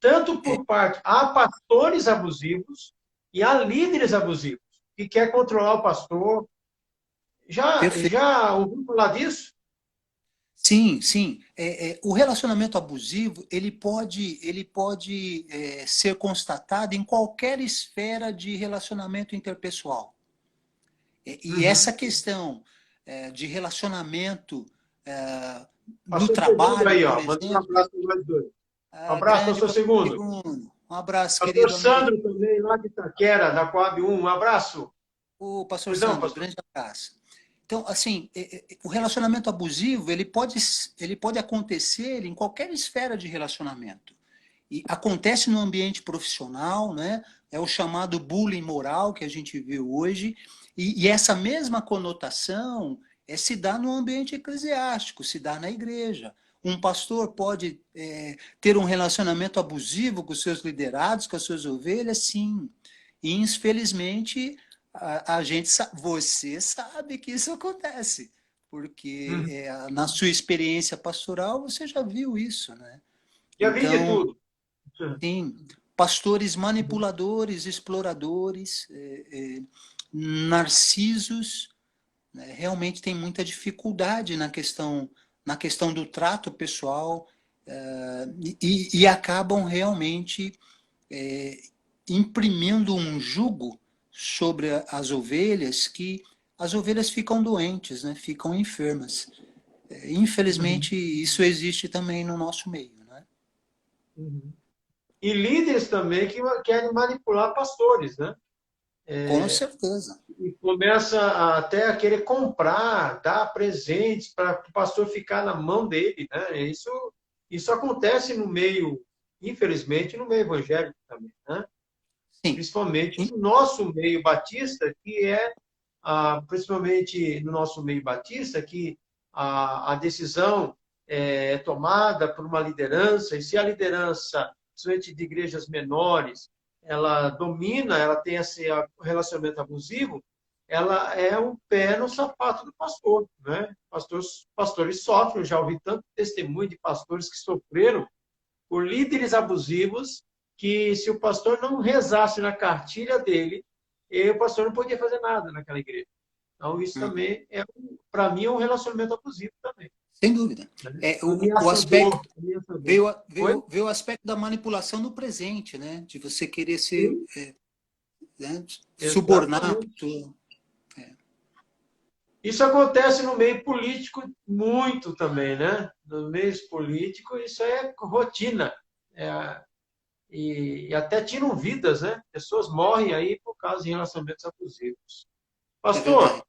tanto É, por parte, há pastores abusivos e há líderes abusivos, que quer controlar o pastor. perfeito. Já ouviu falar disso? Sim, sim. O relacionamento abusivo, ele pode ser constatado em qualquer esfera de relacionamento interpessoal. E essa Uhum. questão de relacionamento no Pastor Segundo trabalho, aí, por ó, mandando um exemplo, abraço para nós dois. Um abraço, grande pastor pastor Segundo. Segundo, um abraço, Pastor querido amigo. Sandro também, lá de Itaquera, da Coab 1, um abraço. O pastor Pois não, Sandro, pastor? grande abraço. Então, assim, o relacionamento abusivo, ele pode acontecer em qualquer esfera de relacionamento. E acontece no ambiente profissional, né? É o chamado bullying moral que a gente vê hoje, e essa mesma conotação se dá no ambiente eclesiástico, se dá na igreja. Um pastor pode ter um relacionamento abusivo com os seus liderados, com as suas ovelhas, sim. E, infelizmente, a gente você sabe que isso acontece, porque Uhum. na sua experiência pastoral você já viu isso, né? Já vi de Então, tudo. tem pastores manipuladores, exploradores, narcisos, né, realmente tem muita dificuldade na questão do trato pessoal e acabam realmente é, imprimindo um jugo sobre as ovelhas que as ovelhas ficam doentes, né, ficam enfermas. Uhum. Infelizmente, isso existe também no nosso meio. Né? Uhum. E líderes também que querem manipular pastores, né? Com certeza. E começa até a querer comprar, dar presentes para o pastor ficar na mão dele, né? Isso acontece no meio, infelizmente, no meio evangélico também, né? Sim. Principalmente no nosso meio batista, que é, principalmente no nosso meio batista, que a decisão é tomada por uma liderança, e se a liderança, principalmente de igrejas menores, ela domina, ela tem esse relacionamento abusivo, ela é um pé no sapato do pastor, né? Pastores sofrem, eu já ouvi tanto testemunho de pastores que sofreram por líderes abusivos, que se o pastor não rezasse na cartilha dele, o pastor não podia fazer nada naquela igreja. Então, isso Uhum. também, para mim, é um relacionamento abusivo também. Sem dúvida. Né? O aspecto Ameaçador. Ameaçador. Oi? veio o aspecto da manipulação no presente, né? De você querer ser Sim, né? Subornar a exatamente. pessoa. Isso acontece no meio político muito também, né? No meio político, isso é rotina. É, e até tiram vidas, né? Pessoas morrem aí por causa de relacionamentos abusivos. É verdade. Pastor,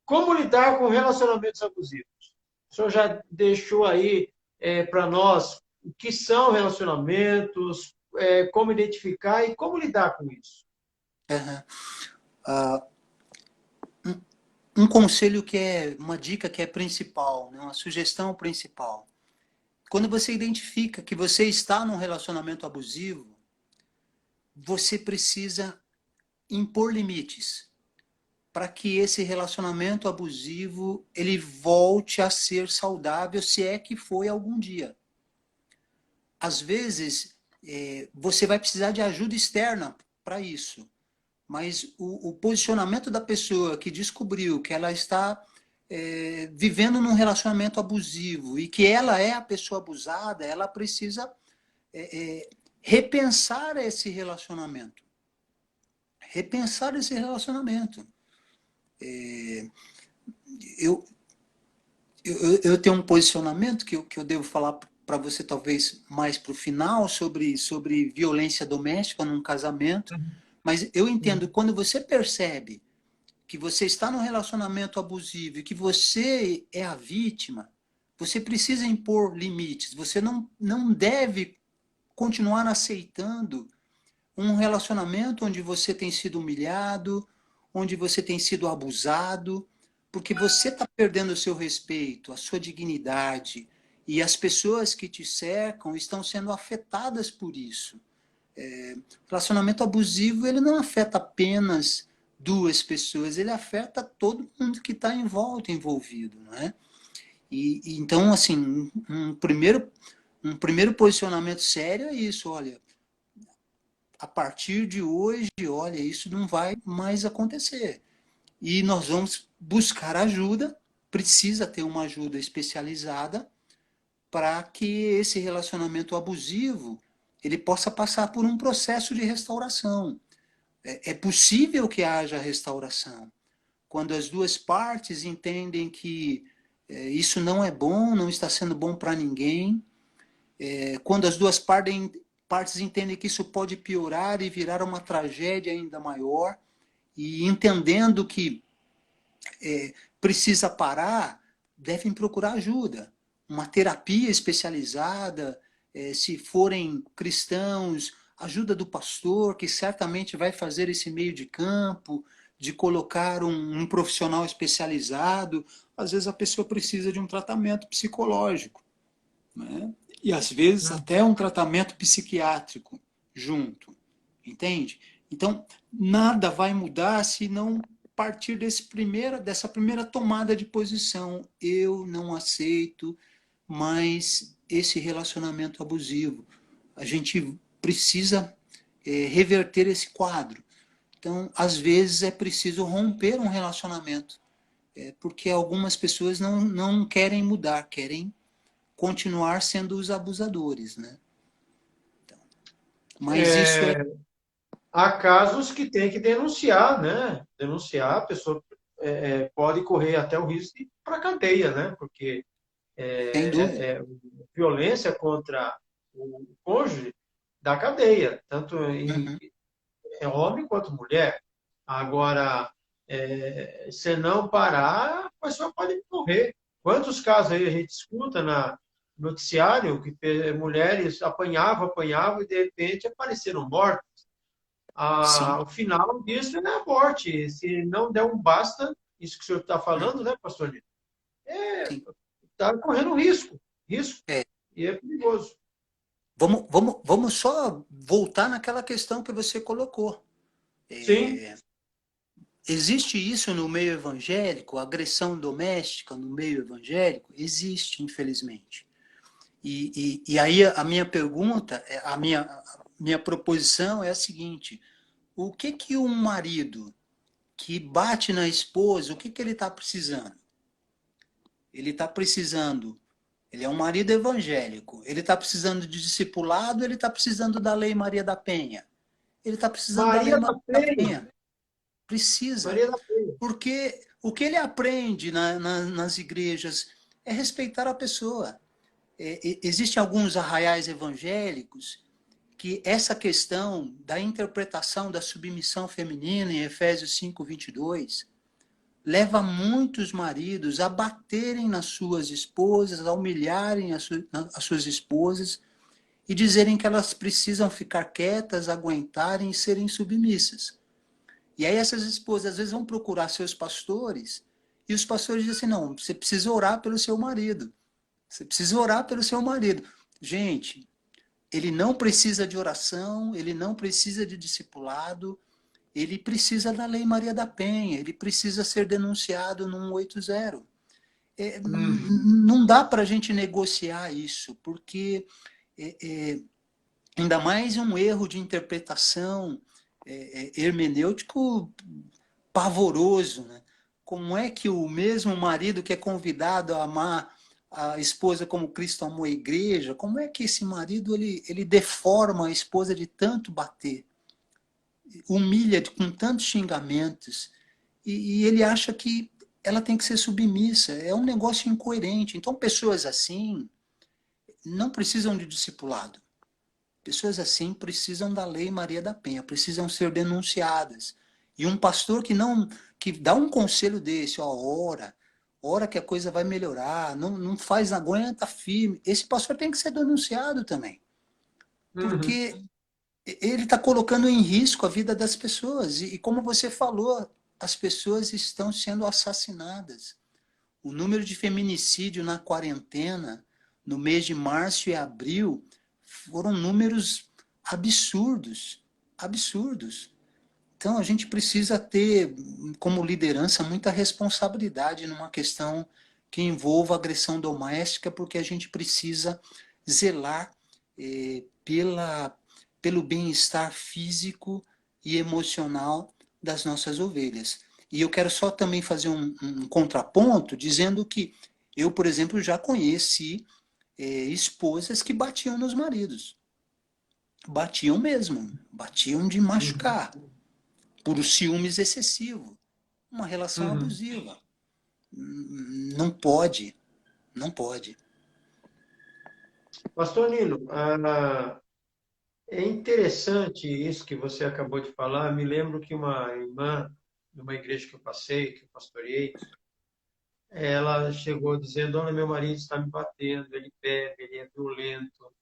como lidar com relacionamentos abusivos? O senhor já deixou aí para nós o que são relacionamentos, como identificar e como lidar com isso. Uhum. Ah, um conselho que é, uma dica que é principal, né? Uma sugestão principal. Quando você identifica que você está num relacionamento abusivo, você precisa impor limites para que esse relacionamento abusivo ele volte a ser saudável, se é que foi algum dia. Às vezes, você vai precisar de ajuda externa para isso, mas o posicionamento da pessoa que descobriu que ela está vivendo num relacionamento abusivo e que ela é a pessoa abusada, ela precisa repensar esse relacionamento. Repensar esse relacionamento. Eu, eu tenho um posicionamento que eu devo falar para você talvez mais para o final sobre violência doméstica num casamento, mas eu entendo Uhum. quando você percebe que você está num relacionamento abusivo e que você é a vítima, você precisa impor limites. Você não deve continuar aceitando um relacionamento onde você tem sido humilhado, onde você tem sido abusado, porque você está perdendo o seu respeito, a sua dignidade, e as pessoas que te cercam estão sendo afetadas por isso. Relacionamento abusivo, ele não afeta apenas duas pessoas, ele afeta todo mundo que está em volta, envolvido, não é? Então, assim, um primeiro posicionamento sério é isso, olha, a partir de hoje, olha, isso não vai mais acontecer. E nós vamos buscar ajuda, precisa ter uma ajuda especializada para que esse relacionamento abusivo ele possa passar por um processo de restauração. É possível que haja restauração. Quando as duas partes entendem que isso não é bom, não está sendo bom para ninguém, quando as duas partes entendem que isso pode piorar e virar uma tragédia ainda maior, e entendendo que precisa parar, devem procurar ajuda. Uma terapia especializada, se forem cristãos, ajuda do pastor, que certamente vai fazer esse meio de campo, de colocar um profissional especializado. Às vezes a pessoa precisa de um tratamento psicológico, né? E às vezes até um tratamento psiquiátrico junto, entende? Então, nada vai mudar se não partir dessa primeira tomada de posição. Eu não aceito mais esse relacionamento abusivo. A gente precisa reverter esse quadro. Então, às vezes é preciso romper um relacionamento, porque algumas pessoas não querem mudar, querem continuar sendo os abusadores, né? Então, mas isso é... Há casos que tem que denunciar, né? Denunciar, a pessoa pode correr até o risco de ir para a cadeia, né? Porque Sem dúvida. violência contra o cônjuge da cadeia, tanto Uhum. homem quanto mulher. Agora, se não parar, a pessoa pode morrer. Quantos casos aí a gente escuta no noticiário que mulheres apanhavam e de repente apareceram mortas? Sim, O final disso é a morte. Se não der um basta, isso que o senhor está falando, né, pastor Nito? sim. Está correndo risco, É. e é perigoso. Vamos só voltar naquela questão que você colocou. Sim, Existe isso no meio evangélico? Agressão doméstica no meio evangélico? Existe, infelizmente. E aí a minha pergunta, minha proposição é a seguinte: o que um marido que bate na esposa, o que ele está precisando? Ele está precisando, ele é um marido evangélico, ele está precisando de discipulado, ele está precisando da Lei Maria da Penha. Ele está precisando da Lei Maria da Maria da Penha. Penha. Precisa. Maria da Penha. Porque o que ele aprende nas igrejas é respeitar a pessoa. Existem alguns arraiais evangélicos que essa questão da interpretação da submissão feminina em Efésios 5:22 leva muitos maridos a baterem nas suas esposas, a humilharem as suas esposas e dizerem que elas precisam ficar quietas, aguentarem e serem submissas. E aí essas esposas às vezes vão procurar seus pastores e os pastores dizem assim, não, você precisa orar pelo seu marido. Você precisa orar pelo seu marido. Gente, ele não precisa de oração, ele não precisa de discipulado, ele precisa da Lei Maria da Penha, ele precisa ser denunciado no 180. Não dá para a gente negociar isso, porque ainda mais um erro de interpretação hermenêutico pavoroso, né? Como é que o mesmo marido que é convidado a amar a esposa como Cristo amou a igreja, como é que esse marido ele deforma a esposa de tanto bater, humilha com tantos xingamentos, e ele acha que ela tem que ser submissa, é um negócio incoerente. Então pessoas assim não precisam de discipulado, pessoas assim precisam da Lei Maria da Penha, precisam ser denunciadas. E um pastor que dá um conselho desse, ó, ora que a coisa vai melhorar, não faz, aguenta firme. Esse pastor tem que ser denunciado também. Porque ele está colocando em risco a vida das pessoas. E como você falou, as pessoas estão sendo assassinadas. O número de feminicídio na quarentena, no mês de março e abril, foram números absurdos, absurdos. Então, a gente precisa ter, como liderança, muita responsabilidade numa questão que envolva agressão doméstica, porque a gente precisa zelar pelo bem-estar físico e emocional das nossas ovelhas. E eu quero só também fazer um contraponto, dizendo que eu, por exemplo, já conheci esposas que batiam nos maridos. Batiam mesmo, batiam de machucar, por ciúmes excessivo, uma relação Uhum. abusiva. Não pode, não pode. Pastor Nino, é interessante isso que você acabou de falar. Me lembro que uma irmã, numa igreja que eu passei, que eu pastoreei, ela chegou dizendo: Dona, meu marido está me batendo, ele bebe, ele é violento.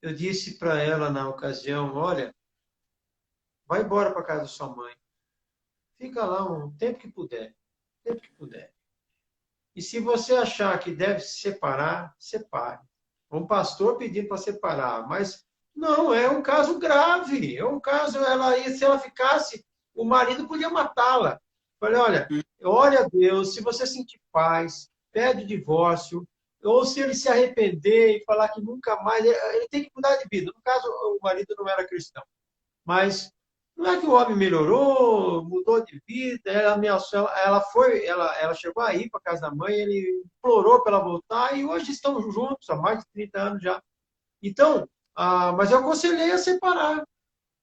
Eu disse para ela na ocasião: Olha, vai embora para casa da sua mãe, fica lá um tempo que puder, tempo que puder. E se você achar que deve se separar, separe. Um pastor pedindo para separar, mas não, é um caso grave. É um caso, se ela ficasse, o marido podia matá-la. Falei, olha, ore a Deus, se você sentir paz, pede o divórcio, ou se ele se arrepender e falar que nunca mais, ele tem que mudar de vida. No caso, o marido não era cristão. Mas não é que o homem melhorou, mudou de vida, ela ameaçou, ela chegou a ir para casa da mãe, ele implorou para ela voltar e hoje estão juntos há mais de 30 anos já. Então, mas eu aconselhei a separar.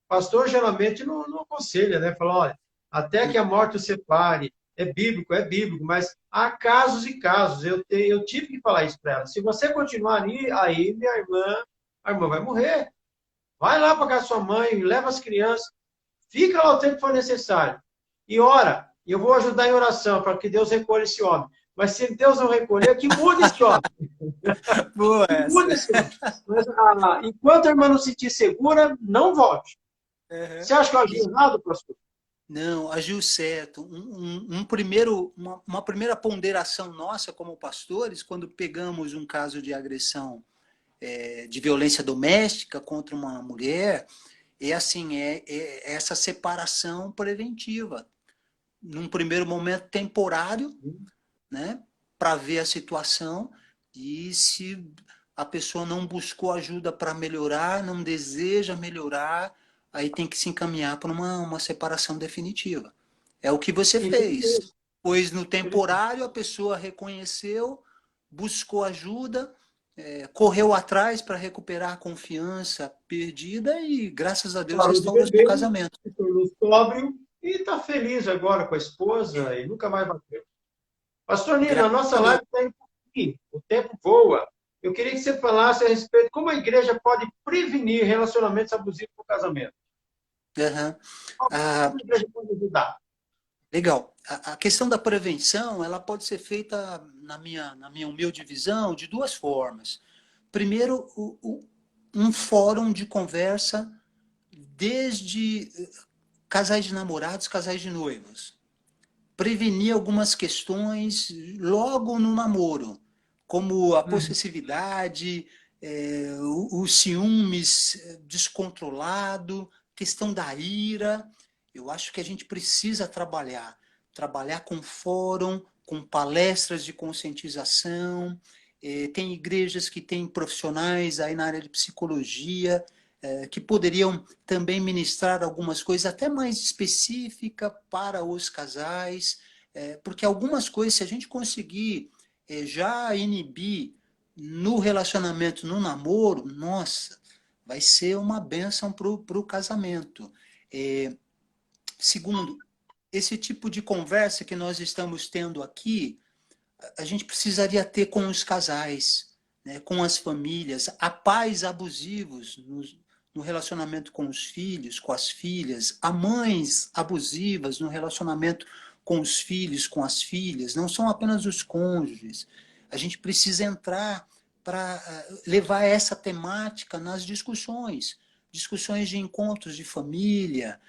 Pastor geralmente não aconselha, né? Fala, olha, até que a morte o separe, é bíblico, mas há casos e casos. Eu tive que falar isso para ela. Se você continuar aí, a irmã vai morrer. Vai lá para casa da sua mãe, leva as crianças, fica lá o tempo que for necessário. E ora, eu vou ajudar em oração para que Deus recolha esse homem. Mas se Deus não recolher, que mude esse homem. Boa Que mude essa. esse homem. Mas, enquanto a irmã não se sentir segura, não volte. Uhum. Você acha que eu agi errado, pastor? Não, agiu certo. Uma primeira ponderação nossa como pastores, quando pegamos um caso de agressão, de violência doméstica contra uma mulher, é assim, é essa separação preventiva. Num primeiro momento temporário, né, para ver a situação, e se a pessoa não buscou ajuda para melhorar, não deseja melhorar, aí tem que se encaminhar para uma separação definitiva. É o que você fez. Pois no temporário a pessoa reconheceu, buscou ajuda, correu atrás para recuperar a confiança perdida e, graças a Deus, Parou de restaurou seu beber, casamento. se tornou sóbrio e está feliz agora com a esposa e nunca mais bateu. Pastor Nino, a Graças nossa a Deus. live está indo por aqui. O tempo voa. Eu queria que você falasse a respeito de como a igreja pode prevenir relacionamentos abusivos no casamento. Uhum. Como a igreja pode ajudar? Legal. A questão da prevenção, ela pode ser feita, na minha humilde visão, de duas formas. Primeiro, um fórum de conversa desde casais de namorados, casais de noivos. Prevenir algumas questões logo no namoro, como a possessividade, os ciúmes descontrolado, questão da ira. Eu acho que a gente precisa trabalhar com fórum, com palestras de conscientização. Tem igrejas que têm profissionais aí na área de psicologia, que poderiam também ministrar algumas coisas até mais específicas para os casais, porque algumas coisas, se a gente conseguir já inibir no relacionamento, no namoro, nossa, vai ser uma bênção para o casamento. Segundo, esse tipo de conversa que nós estamos tendo aqui, a gente precisaria ter com os casais, né, com as famílias, há pais abusivos no relacionamento com os filhos, com as filhas, há mães abusivas no relacionamento com os filhos, com as filhas, não são apenas os cônjuges. A gente precisa entrar para levar essa temática nas discussões, discussões de encontros de família,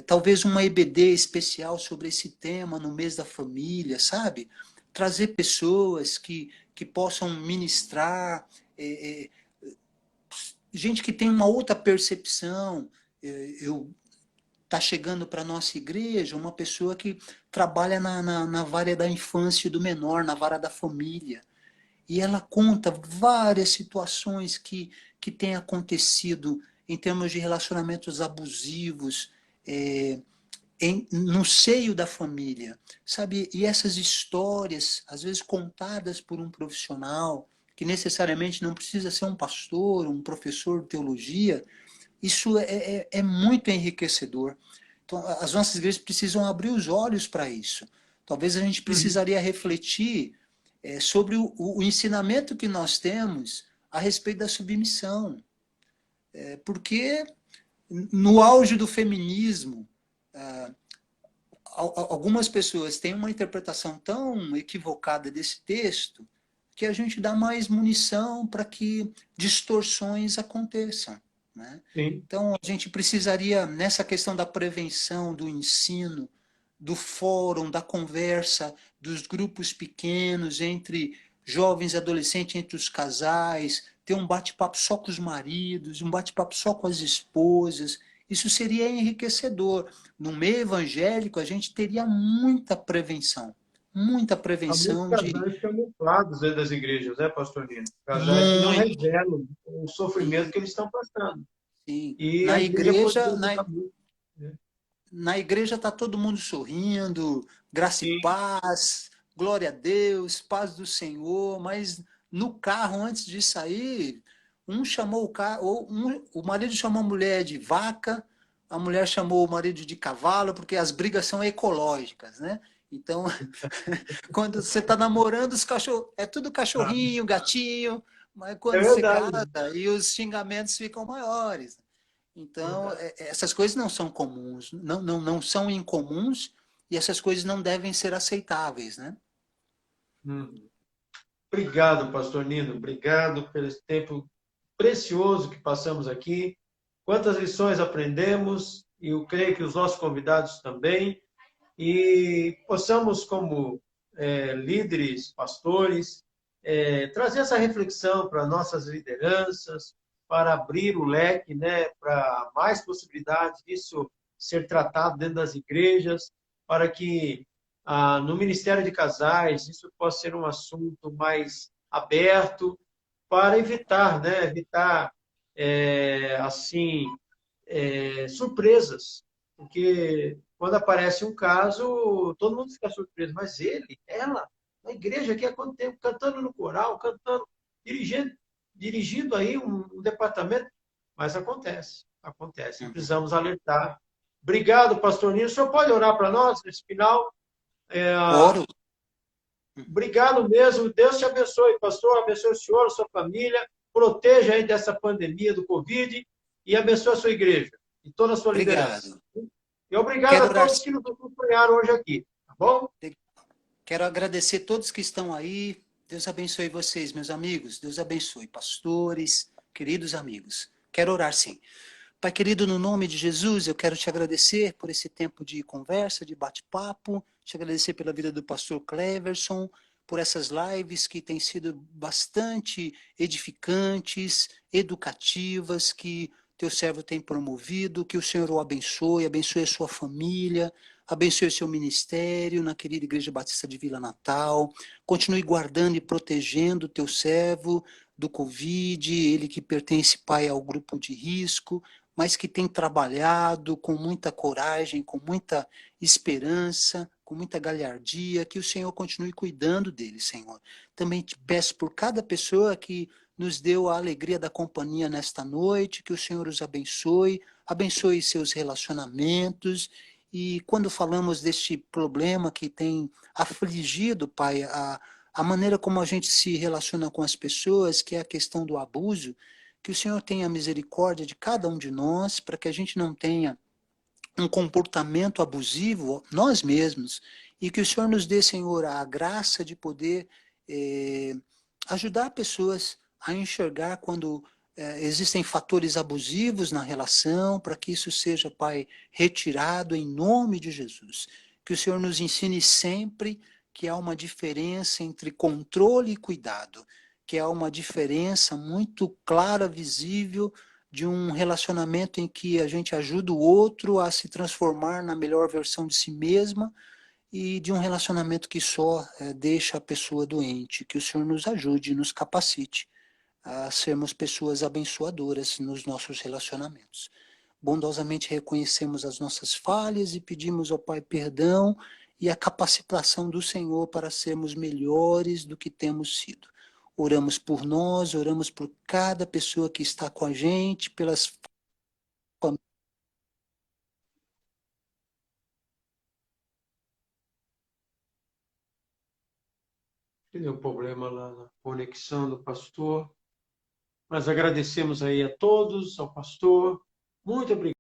talvez uma EBD especial sobre esse tema no mês da família, sabe? Trazer pessoas que possam ministrar, gente que tem uma outra percepção. Está chegando para a nossa igreja uma pessoa que trabalha na vara da infância e do menor, na vara da família. E ela conta várias situações que têm acontecido em termos de relacionamentos abusivos, no seio da família, sabe? E essas histórias, às vezes contadas por um profissional, que necessariamente não precisa ser um pastor, um professor de teologia, isso é muito enriquecedor. Então, as nossas igrejas precisam abrir os olhos para isso. Talvez a gente precisaria refletir sobre o ensinamento que nós temos a respeito da submissão. Porque no auge do feminismo, algumas pessoas têm uma interpretação tão equivocada desse texto que a gente dá mais munição para que distorções aconteçam, né? Então, a gente precisaria, nessa questão da prevenção, do ensino, do fórum, da conversa, dos grupos pequenos, entre jovens e adolescentes, entre os casais, ter um bate-papo só com os maridos, um bate-papo só com as esposas. Isso seria enriquecedor. No meio evangélico, a gente teria muita prevenção. Muita prevenção Há muitos casais camuflados dentro das igrejas, né, pastor Nino? Casais que não revelam o sofrimento que eles estão passando. Sim. E Na a igreja na igreja está todo mundo sorrindo, graça e paz, glória a Deus, paz do Senhor, mas no carro, antes de sair, o marido chamou a mulher de vaca, a mulher chamou o marido de cavalo, porque as brigas são ecológicas, né? Então, quando você está namorando, os cachorros, é tudo cachorrinho, gatinho, mas quando você casa, e os xingamentos ficam maiores. Então, essas coisas não são comuns, não são incomuns, e essas coisas não devem ser aceitáveis, né? Obrigado, pastor Nino. Obrigado pelo esse tempo precioso que passamos aqui. Quantas lições aprendemos, e eu creio que os nossos convidados também, e possamos, como líderes, pastores, trazer essa reflexão para nossas lideranças, para abrir o leque, né, para mais possibilidades disso ser tratado dentro das igrejas, para que no Ministério de Casais isso possa ser um assunto mais aberto, para evitar, né, assim, surpresas, porque quando aparece um caso, todo mundo fica surpreso, mas ela, na igreja aqui há quanto tempo, cantando no coral, cantando, dirigindo aí um departamento, mas acontece. Precisamos alertar. Obrigado, pastor Nino. O senhor pode orar para nós nesse final? Oro. Obrigado mesmo. Deus te abençoe, pastor. Abençoe o senhor, a sua família. Proteja aí dessa pandemia do Covid e abençoe a sua igreja e toda a sua liderança. E obrigado a todos que nos acompanharam hoje aqui, tá bom? Quero agradecer a todos que estão aí. Deus abençoe vocês, meus amigos. Deus abençoe, pastores, queridos amigos. Quero orar, sim. Pai querido, no nome de Jesus, eu quero te agradecer por esse tempo de conversa, de bate-papo, te agradecer pela vida do pastor Cleverson, por essas lives que têm sido bastante edificantes, educativas, que teu servo tem promovido, que o Senhor o abençoe, abençoe a sua família, abençoe o seu ministério na querida Igreja Batista de Vila Natal, continue guardando e protegendo o teu servo do Covid, ele que pertence, Pai, ao grupo de risco, mas que tem trabalhado com muita coragem, com muita esperança, com muita galhardia, que o Senhor continue cuidando dele, Senhor. Também te peço por cada pessoa que nos deu a alegria da companhia nesta noite, que o Senhor os abençoe, abençoe seus relacionamentos, e quando falamos deste problema que tem afligido, Pai, a maneira como a gente se relaciona com as pessoas, que é a questão do abuso, que o Senhor tenha misericórdia de cada um de nós, para que a gente não tenha um comportamento abusivo, nós mesmos, e que o Senhor nos dê, Senhor, a graça de poder ajudar pessoas a enxergar quando existem fatores abusivos na relação, para que isso seja, Pai, retirado em nome de Jesus. Que o Senhor nos ensine sempre que há uma diferença entre controle e cuidado. que há uma diferença muito clara, visível, de um relacionamento em que a gente ajuda o outro a se transformar na melhor versão de si mesma, e de um relacionamento que só deixa a pessoa doente. Que o Senhor nos ajude, nos capacite a sermos pessoas abençoadoras nos nossos relacionamentos. Bondosamente reconhecemos as nossas falhas e pedimos ao Pai perdão e a capacitação do Senhor para sermos melhores do que temos sido. Oramos por nós, oramos por cada pessoa que está com a gente, pelas famílias. Deu problema lá na conexão do pastor. Mas agradecemos aí a todos, ao pastor. Muito obrigado.